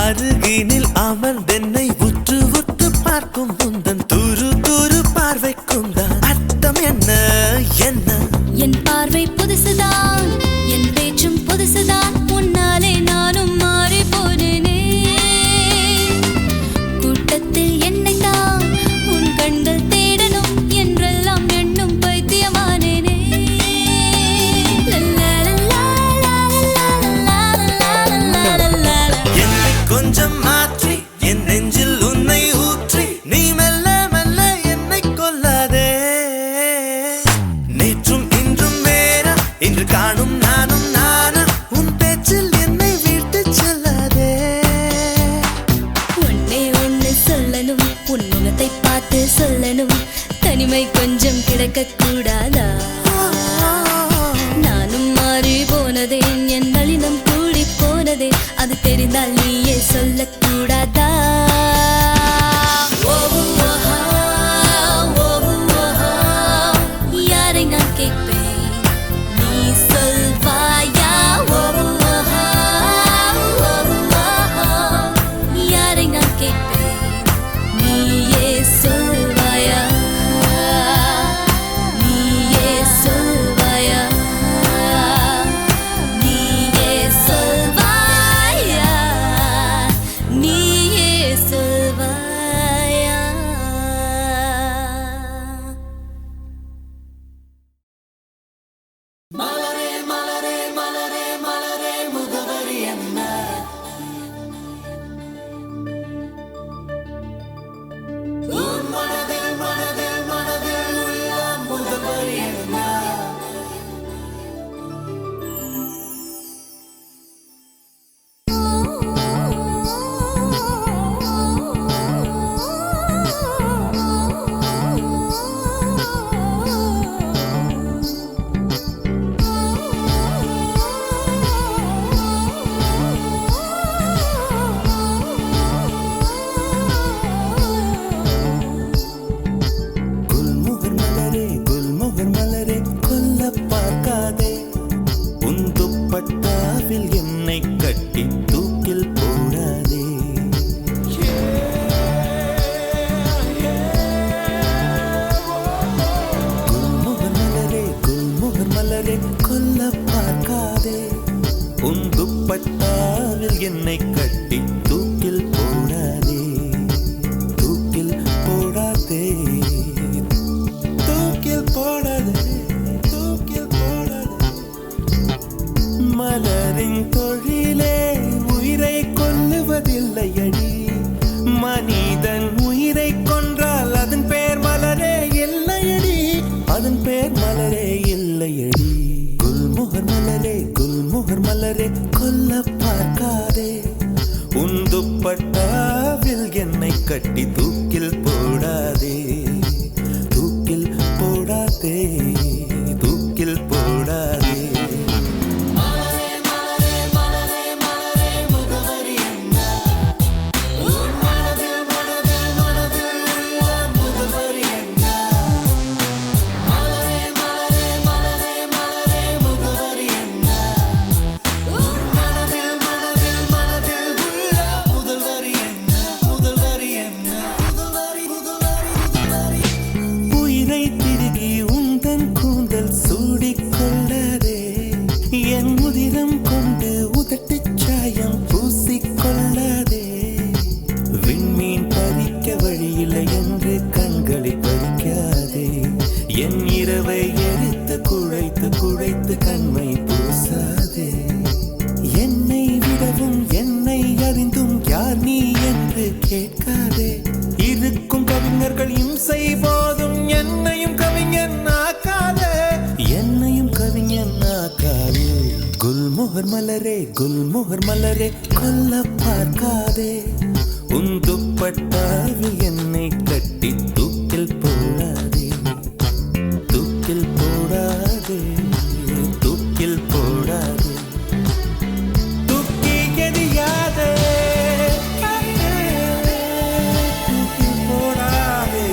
அருகினில் அமர்ந்தென்னை உற்று உற்று பார்க்கும் முந்தன் துரு துரு பார்வைக்கும் தான் அர்த்தம் என்ன என்ன என் பார்வை புதுசுதான் என் பேச்சும் புதுசுதான் உன்னாலே நானும் மாறி போனேனே கூட்டத்தில் என்னை தான் உன் கண்கள் தேடணும் என்றெல்லாம் எண்ணும் பைத்தியமானேனே என்னை கொஞ்சம் மாற்றி என் நெஞ்சில் உன்னை ஊற்றி நீ மெல்ல மெல்ல என் நளினம் கூடி போனதே, அது தெரிந்தால் நீயே சொல்லக்கூடாதா? யாரை நான் கேட்பேன், நீ சொல்வாயா? யாரை நான் கேட்பேன், நீயே சொல்வாயா? நீயே சொல்வாயா? நீயே சொல்வாயா? நீயே சொல்வாயா? மலரே மலரே மலரே மலரே முகவரி என்ன? உன் மனதில் மனதில் மனதில் உள்ள முகவரி என்ன? குல்முகர் மலரே குல்முகர் மலரே கொல்ல பார்க்காதே, உன் துப்பட்டாவில் என்னை கட்டி தூக்கில் போடாதே. குல்முகர் மலரே குல்முகர் மலரே கொல்ல பார்க்காதே, உன் துப்பட்டாவில் என்னை கட்டி தூக்கில் போடாதே. தூக்கில் போடாதே, தூக்கில் போடாதே, தூக்கில் போடாதே. மலரின் தொழிலே உயிரை கொல்லுவதில்லையடி, மனிதன் உயிரை கொன்றால் அதன் பேர் மலரே இல்லையடி, அதன் பேர் மலரே இல்லையடி. குல்முகர் மலரே குல்முகர் மலரே கொல்ல பார்க்காதே, உன் துப்பட்டாவில் என்னை கட்டி தூக்கில் போடாதே. தூக்கில் போடாதே, தூக்கில் போடாதே. மலரே மலரே மலரே மலரே முகவரி என்ன? உன் மனதில் மனதில் மனதில் உள்ள முகவரி என்ன? மலரே மலரே மலரே மலரே முகவரி என்ன? உன் மனதில் மனதில் மனதில் உள்ள முதல்வரி என்ன? முதல்வரி என்ன? முதல்வரி முதல்வரி முதல்வரி. உயிரை திருகி உந்தன் கூந்தல் சூடிக்கொள்ளதே, என் உதிரம் கொண்டு உதட்டுச் சாயம் பூசிக்கொள்ளதே. விண்மீன் பறிக்க வழியில்லை என்று கண்களை பறிக்காதே, என் இரவை எரித்து குழைத்து குழைத்து கண்மை பூசாதே. என்னை விடவும் என்னை அறிந்தும் யார் நீ என்று கேட்காதே. இருக்கும் கவிஞர்கள் இம்சை போதும் என்னையும் கவிஞன் ஆக்காதே, என்னையும் கவிஞன் ஆக்காதே. குல்முகர் மலரே குல்முகர் மலரே கொல்ல பார்க்காதே, உன் துப்பட்டாவில் என்னை கட்டி தூக்கில் போடாதே. தூக்கில் போடாதே, தூக்கில் போடாதே. தூக்கி எறியாதே, தூக்கில் போடாதே.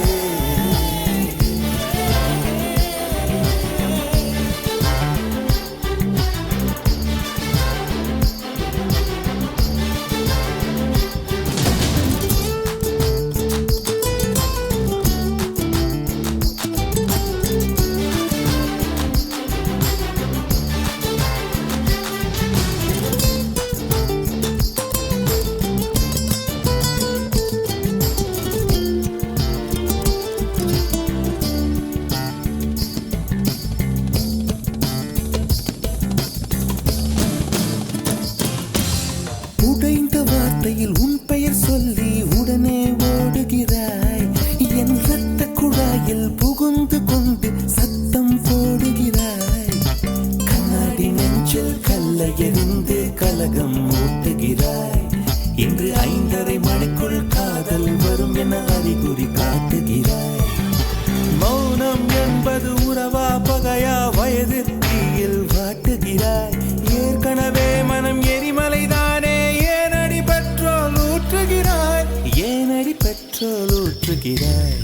உடைந்த வார்த்தையில் உன் பெயர் சொல்லி உடனே ஓடுகிறாய், என் ரத்த குழாயில் புகுந்து கொண்டு சத்தம் போடுகிறாய். கண்ணாடி நெஞ்சில் கல்லை எறிந்து கலகம் மூட்டுகிறாய். இன்று 5:30 மணிக்குள் காதல் வரும் என அறிகுறி காட்டுகிறாய். மௌனம் என்பது உறவா பகையா வயது தீயில் வாட்டுகிறாய். ஏற்கனவே இருக்கிறாய்.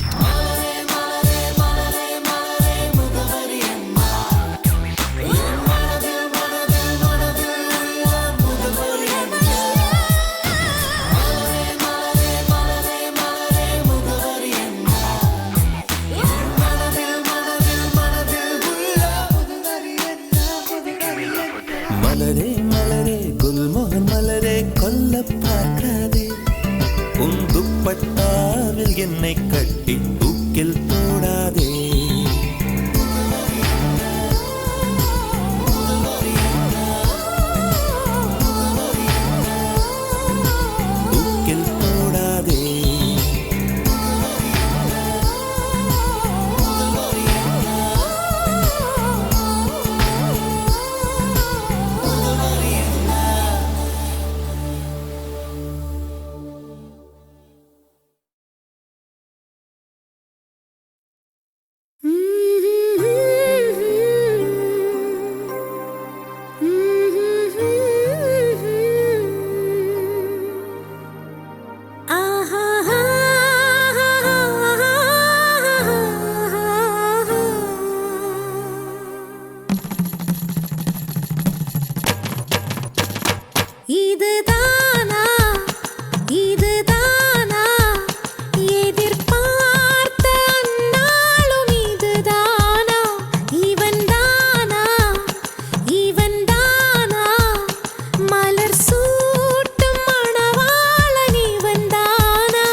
மலரே மலரே குல்மோகன் மலரே கொல்ல பார்க்காதே, உன் துப்பட்டாவில் என்னை கட்டி தூக்கில் போடாதே. தூக்கில் போடாதே. இதுதானா இதுதானா எதிர்பார்த்த அந்நாளும் இதுதானா இவன்தானா இவன்தானா மலர் சூட்டும் மணவாளன் இவன்தானா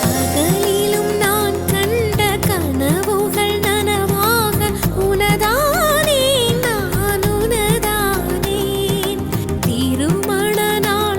பகலிலும் நான் கண்ட கனவுகள் நனவாக உனதானே நான் உனதானே திருமண நாள்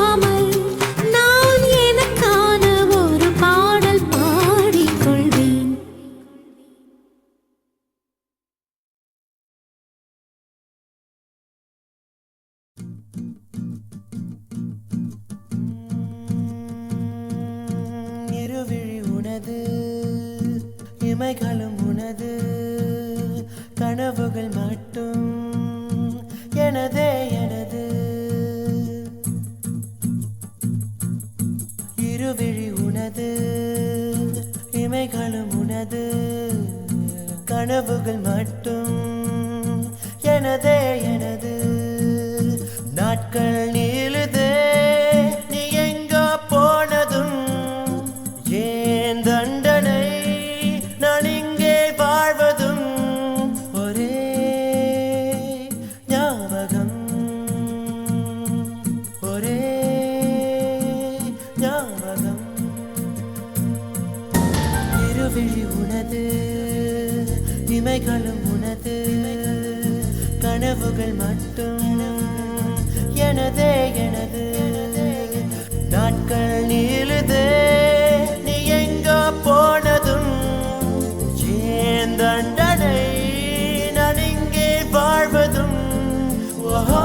சொல்லாமல் நான் எனக்கான ஒரு பாடல் பாடிக்கொள்வேன். இருவிழி உனது, இமைகளும் உனது, கனவுகள் மட்டும் எனதே எனது. இருவிழி உனது, இமைகளும் உனது, கனவுகள் மட்டும் எனதே எனது. நாட்கள் நீளுதே நீ எங்கோ போனதும், ஏன் தண்டனை நான் இங்கே வாழ்வதும். ஒரே ஞாபகம், ஒரே ஞாபகம். இருவிழி உனது, இமைகளும் உனது, கனவுகள் மட்டும் எனதே எனது. நாட்கள் நீளுதே நீ எங்கோ போனதும், ஏன் தண்டனை நான் இங்கே வாழ்வதும். ஓஹோ,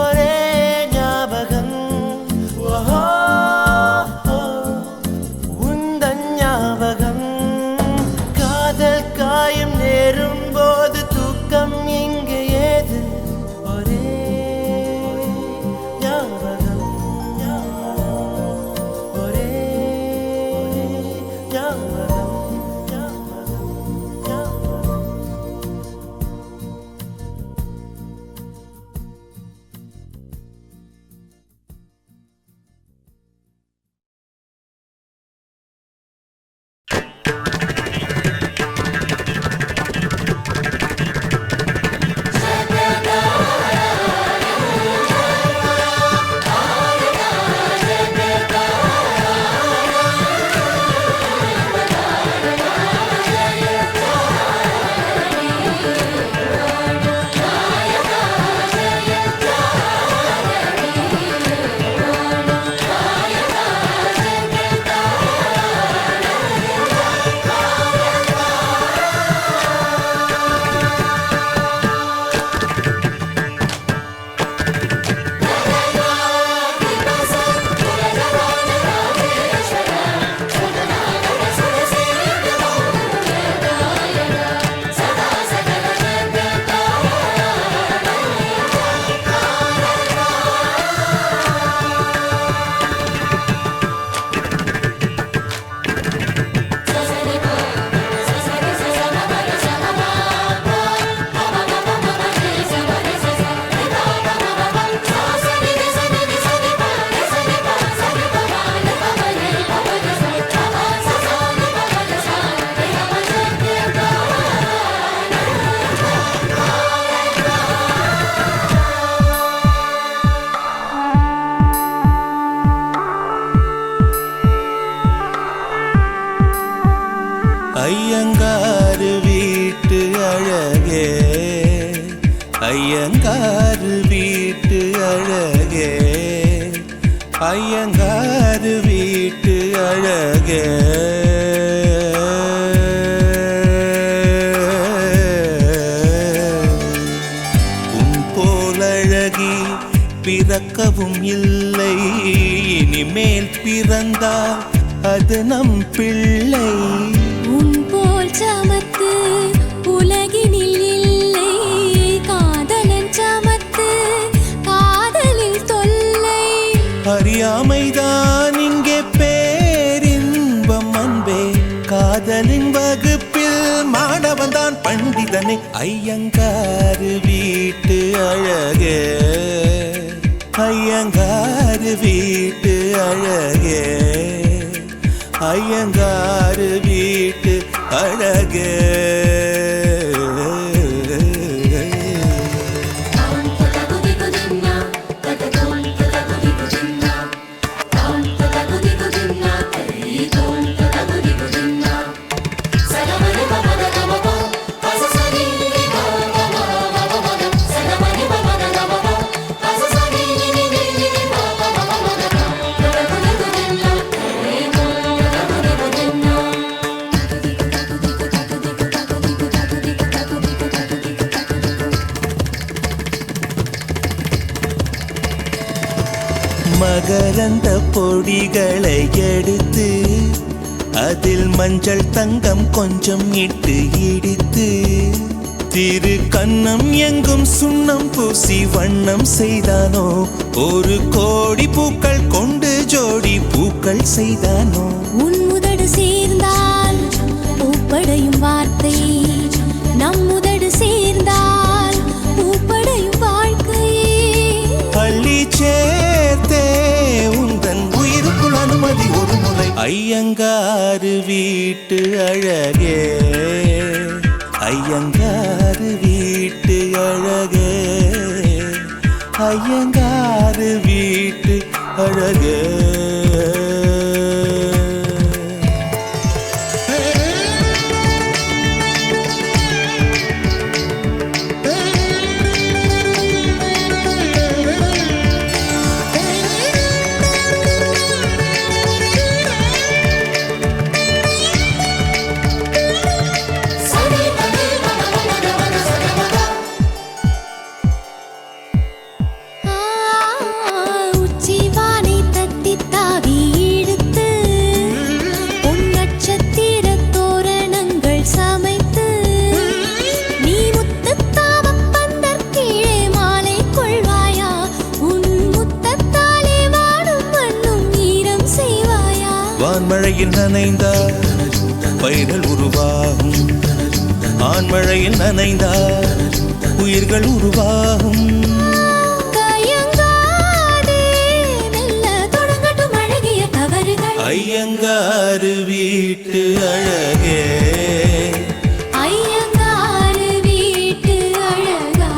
ஒரே ஞாபகம். ஓஹோ, உந்தன் ஞாபகம். காதல் காயம் நேரும் போது தூக்கம் இங்கு ஏது. ஒரே ஞாபகம், ஒரே ஞாபகம், ஞாபகம், ஞாபகம். ஐயங்காரு வீட்டு அழகே, ஐயங்காரு வீட்டு அழகே, ஐயங்காரு வீட்டு அழகே. உன் போலழகி பிறக்கவும் இல்லை, இனிமேல் பிறந்தால் அது நம் பிள்ளை. உன் போல் சமத்து உலகினில் இல்லை, காதலன் சமத்து காதலில் தொல்லை. அறியாமைதான் இங்கே பேரின்பம் அன்பே, காதலின் வகுப்பில் மாணவன் தான் பண்டிதனே. ஐயங்காரு வீட்டு அழகே, ஐயங்காரு வீட்டு அழகே, ஐயங்காரு வீட்டு அழகே. Sa மகரந்த பொடிகளை எடுத்து அதில் மஞ்சள் தங்கம் கொஞ்சம் இட்டு இடித்து திரு கண்ணம் எங்கும் சுண்ணம் பூசி வண்ணம் செய்தானோ ஒரு கோடி பூக்கள் கொண்டு ஜோடி பூக்கள் செய்தானோ உன் முதடு சேர்ந்தால் பூப்படையும் வார்த்தை நம் முதடு சேர்ந்தால் பூப்படையும் வாழ்க்கை பள்ளி சேர்த்தே உந்தன் உயிருக்குள் அனுமதி ஒரு முறை ஐயங்காறு வீட்டு அழகே ஐயங்காறு வீட்டு அழகே ஐயங்காறு வீட்டு அழகே வான்மழையில் நனைந்தால் பயிர்கள் உருவாகும் ஆண்மழையில் நனைந்தால் உயிர்கள் உருவாகும் ஐயங்காறு வீட்டு அழகே ஐயங்காறு வீட்டு அழகா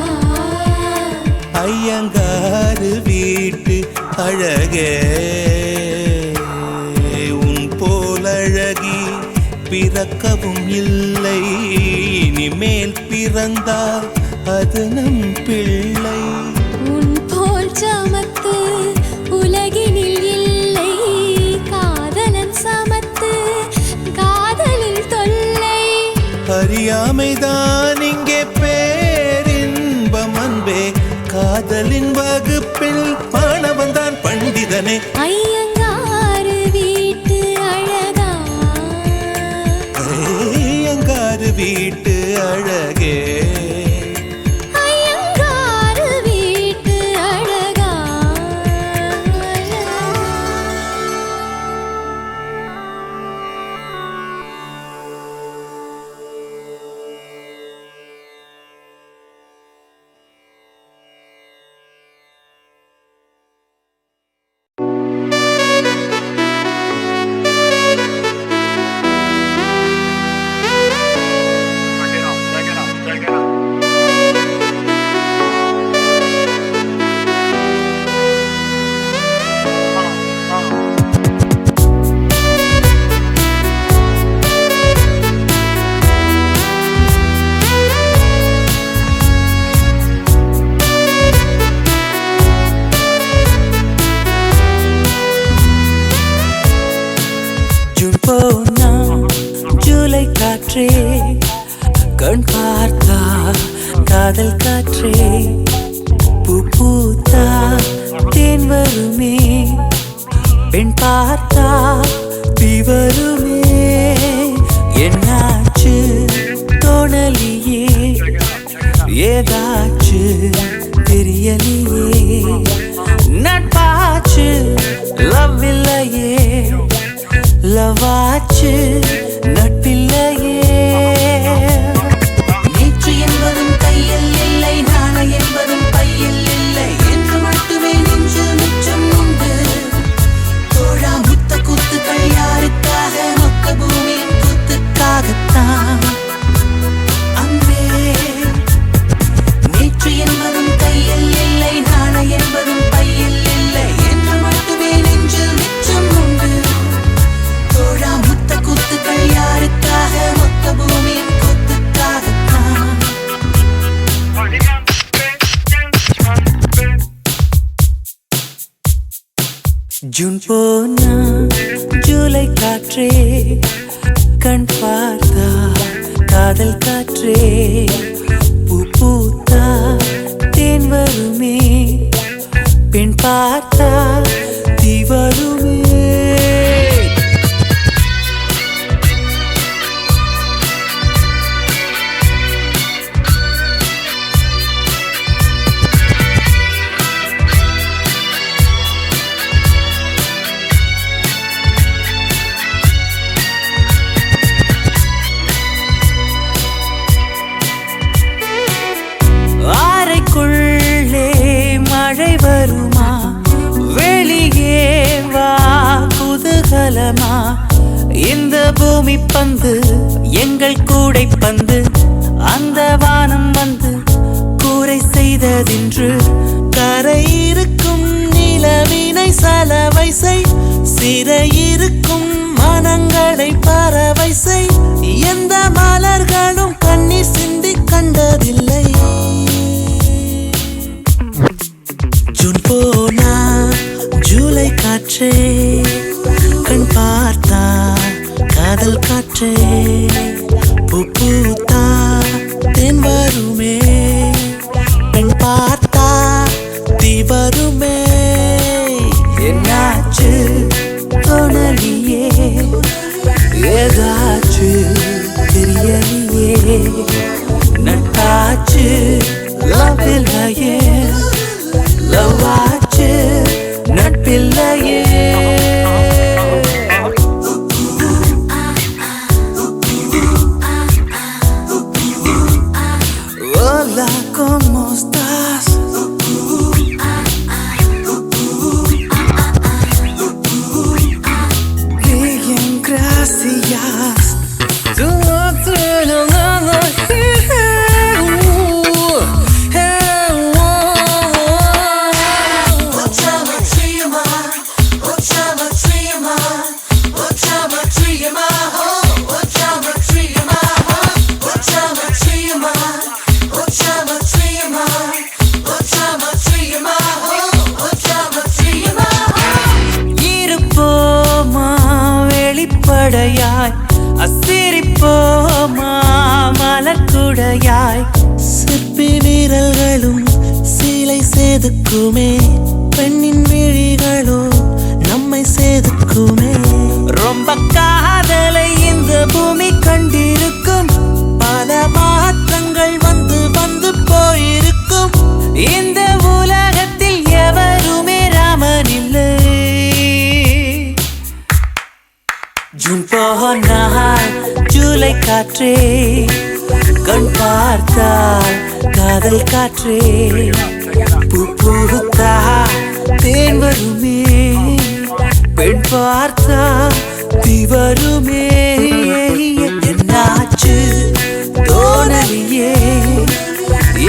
ஐயங்காறு வீட்டு அழகே பிறக்கவும் இல்லை இனிமேல் பிறந்தால் அது நம் பிள்ளை உன் போல் சமத்து உலகினில் இல்லை காதலன் சமத்து காதலில் தொல்லை அறியாமைதான் இங்கே பேரின்பம் அன்பே காதலின் வகுப்பில் மாணவன் தான் பண்டிதனே ஐயங்காறு வீட்டு அழகா ஐயங்காறு வீட்டு அழகே ஐயங்காறு வீட்டு அழகா ஜூலை காற்றே கண் பார்த்தா காதல் காற்றே பூ பூத்தா தேன் வருமே பெண் பார்த்தா தீ வருமே என்னாச்சு தோணலியே ஏதாச்சு தெரியலையே நட்பாச்சு லவ் இல்லையே லவாச்சு நட்பில்லையே நேற்று என்பதும் கையில் இல்லை நாளை என்பதும் பையில் இல்லை என்று மட்டுமே நெஞ்சு மிச்சம் உண்டு தோழா முத்த கூத்துக்கள் யாருக்காக மொத்த பூமியின் கூத்துக்காகத்தான் அன்பே நேற்று என்பதும் கையில் இல்லை நாளை என்பதும் பையில் இல்லை என்று மட்டுமே நெஞ்சு மிச்சம் உண்டு தோழா முத்த கூத்துக்கள் யாருக்காக மொத்த பூமியின் கூத்துக்காகத்தான் ஜூன் போனா ஜூலை காற்றே கண் பார்த்தா காதல் காற்றே பூ பூத்தா தேன் வருமே பெண் பார்த்தா வருமே. அறைக்குள்ளே மழை வருமா, வெளியே வா குதூகலமா, இந்த பூமி பந்து எங்கள் கூடை பந்து, அந்த வானம் வந்து கூரை செய்ததின்று, கரையிருக்கும் நிலவினை சலவை செய், சிறையிருக்கும் மனங்களை பறவை செய், எந்த மலர்களும் கண்ணீர் சிந்தி கண்டதில்லை. ஜூன் போனா ஜூலை காற்றே, கண் பார்த்தா காதல் காற்றே, பூ பூத்தா தென் வருமே, பெண் பார்த்தா தீ வருமே. என்னாச்சு தோணலியே, ஏதாச்சு தெரியலையே, நட்டாச்சு லவ் இல்லையே, லவ் ஆச்சு நட்பில்லையே. Hola, ¿cómo estás? Bien, gracias. இருப்போமா வெளிப்படையாய், அசிரிப்போமா மலக்குடையாய், சிற்பி வீரர்களும் சீலை செதுக்குமே, பெண்ணின் விழிகளோ நம்மை செதுக்குமே. ரொம்ப காதலை இந்த பூமி கண்டிருக்கும், பல மாற்றங்கள் வந்து வந்து போயிருக்கும், இந்த உலகத்தில் எவருமே ராமன் இல்லை. ஜூன் போனால் ஜூலை காற்றே, கண் பார்த்தால் காதல் காற்றே, பூ பூத்தா தேன் வருமே, பெண் பார்த்தா தீ வருமே. என்னாச்சு தோணலியே,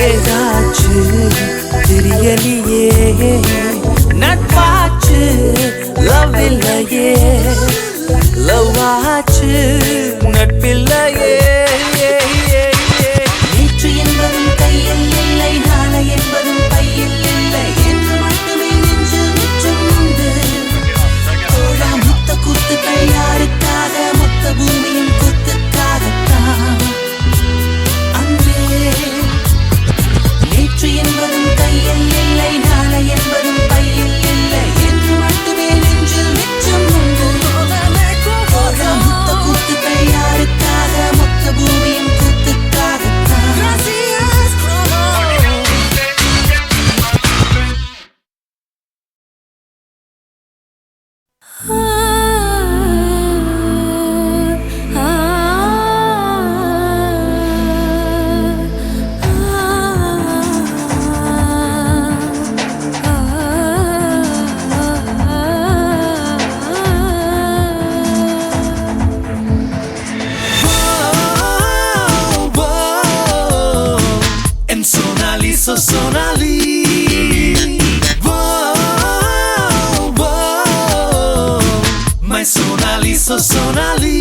ஏதாச்சு தெரியலையே, நட்பாச்சு லவ் இல்லையே, லவ் ஆச்சு நட்பில்லையே. நேற்று என்பதும் கையில் இல்லை, நாளை என்பதும் பையில் இல்லை என்று மட்டுமே நெஞ்சில் மிச்சம் உண்டு. தோழா முத்த கூத்துக்கள் யாருக்காக, மொத்த பூமியின் கூத்துக்காகத்தான். அன்பே நேற்று என்பதும் கையில் இல்லை, நாளை என்பதும் பையில் இல்லை என்று மட்டுமே நெஞ்சில் மிச்சம் உண்டு. தோழா முத்த கூத்துக்கள் யாருக்காக, மொத்த பூமியின் கூத்துக்காகத்தான். Sonali, my Sonali, so Sonali.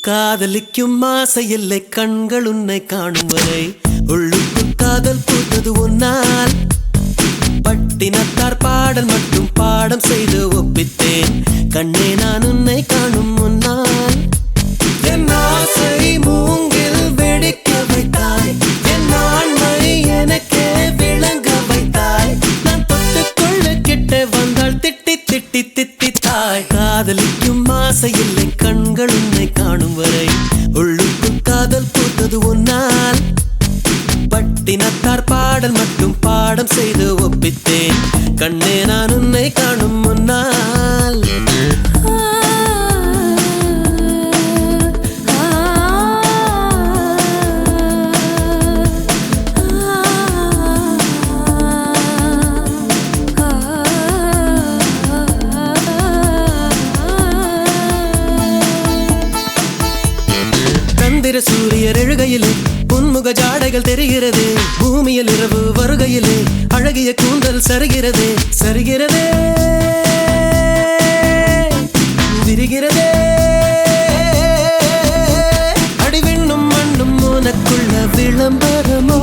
காதலிக்கும் ஆசை இல்லை, கண்கள் உன்னை காணும் வரை, உள்ளுக்குள் காதல் பூத்தது உன்னால். பட்டினத்தார் பாடல் மட்டும் பாடம் செய்து ஒப்பித்தேன், கண்ணே நான் உன்னை காணும் முன்னால். என் ஆசை மூங்கில் வெடிக்க வைத்தாய், என் ஆண்மை எனக்கே விளங்க வைத்தாய், நான் தொட்டுக்கொள்ள கிட்ட வந்தால் திட்டி ஆசை இல்லை கண்கள் உன்னை காணும் வரை உள்ளுக்குள் காதல் பூத்தது உன்னால் பட்டினத்தார் பாடல் மட்டும் பாடம் செய்து ஒப்பித்தேன் கண்ணே நான் உன்னை காணும் முன்னால் சந்திர சூரியர் எழுகையிலே புன்முக ஜாடைகள் தெரிகிறது பூமியில் இரவு வருகையிலே அழகிய கூந்தல் சரிகிறதே சரிகிறதே விரிகிறதே அடிவிண்ணும் மண்ணும் உனக்குள்ள விளம்பரமோ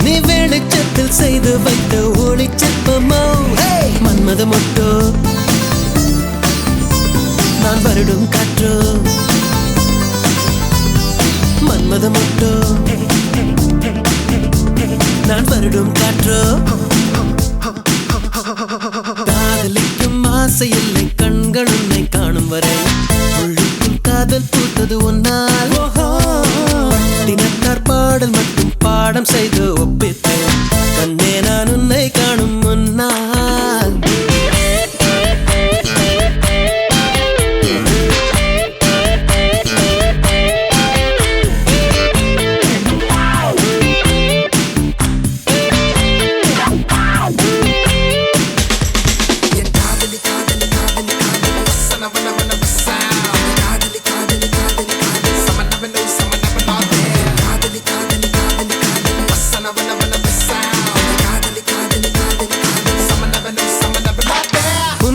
நீ வெளிச்சத்தில் செய்து வைத்த ஒளிச்சிற்பமோ மன்மத மொட்டோ நான் வருடும் காற்றோ மன்மத மொட்டோ நான் வருடும் காற்றோ காதலிக்கும் ஆசை இல்லை கண்கள் உன்னை காணும் வரை உள்ளுக்குள் காதல் பூத்தது ஒன்னால் தினத்தார் பாடல் மட்டும் பாடம் செய்து ஒப்பித்தேன் கண்ணே நான் உன்னை காணும் முன்னால்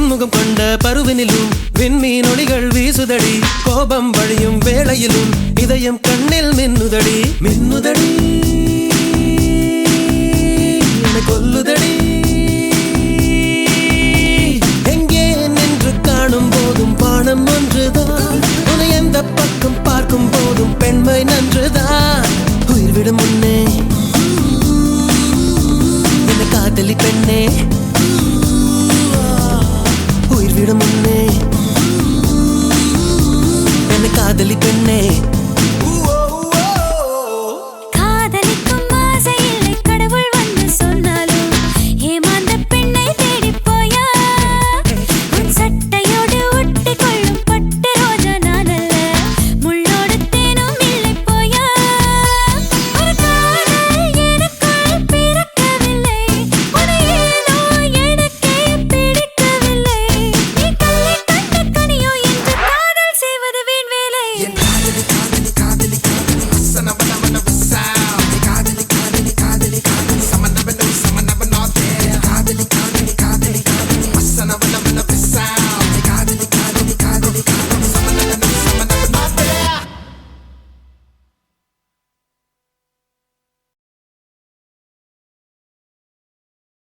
முகம் கொண்ட பருவினிலும் விண்மீன் ஒளிகள் வீசுதடி கோபம் வழியும் வேளையிலும் இதயம் கண்ணில் மின்னுதடி மின்னுதடி என்னை கொல்லுதடி எங்கே நின்று காணும் போதும் பானம் ஒன்றுதான் உன்னை எந்த பக்கம் பார்க்கும் போதும் பெண்மை நன்றுதான் உயிர் விடும் முன்னே என்னை காதலி பெண்ணே உயிர் விடும் முன்னே என்னை காதலி பெண்ணே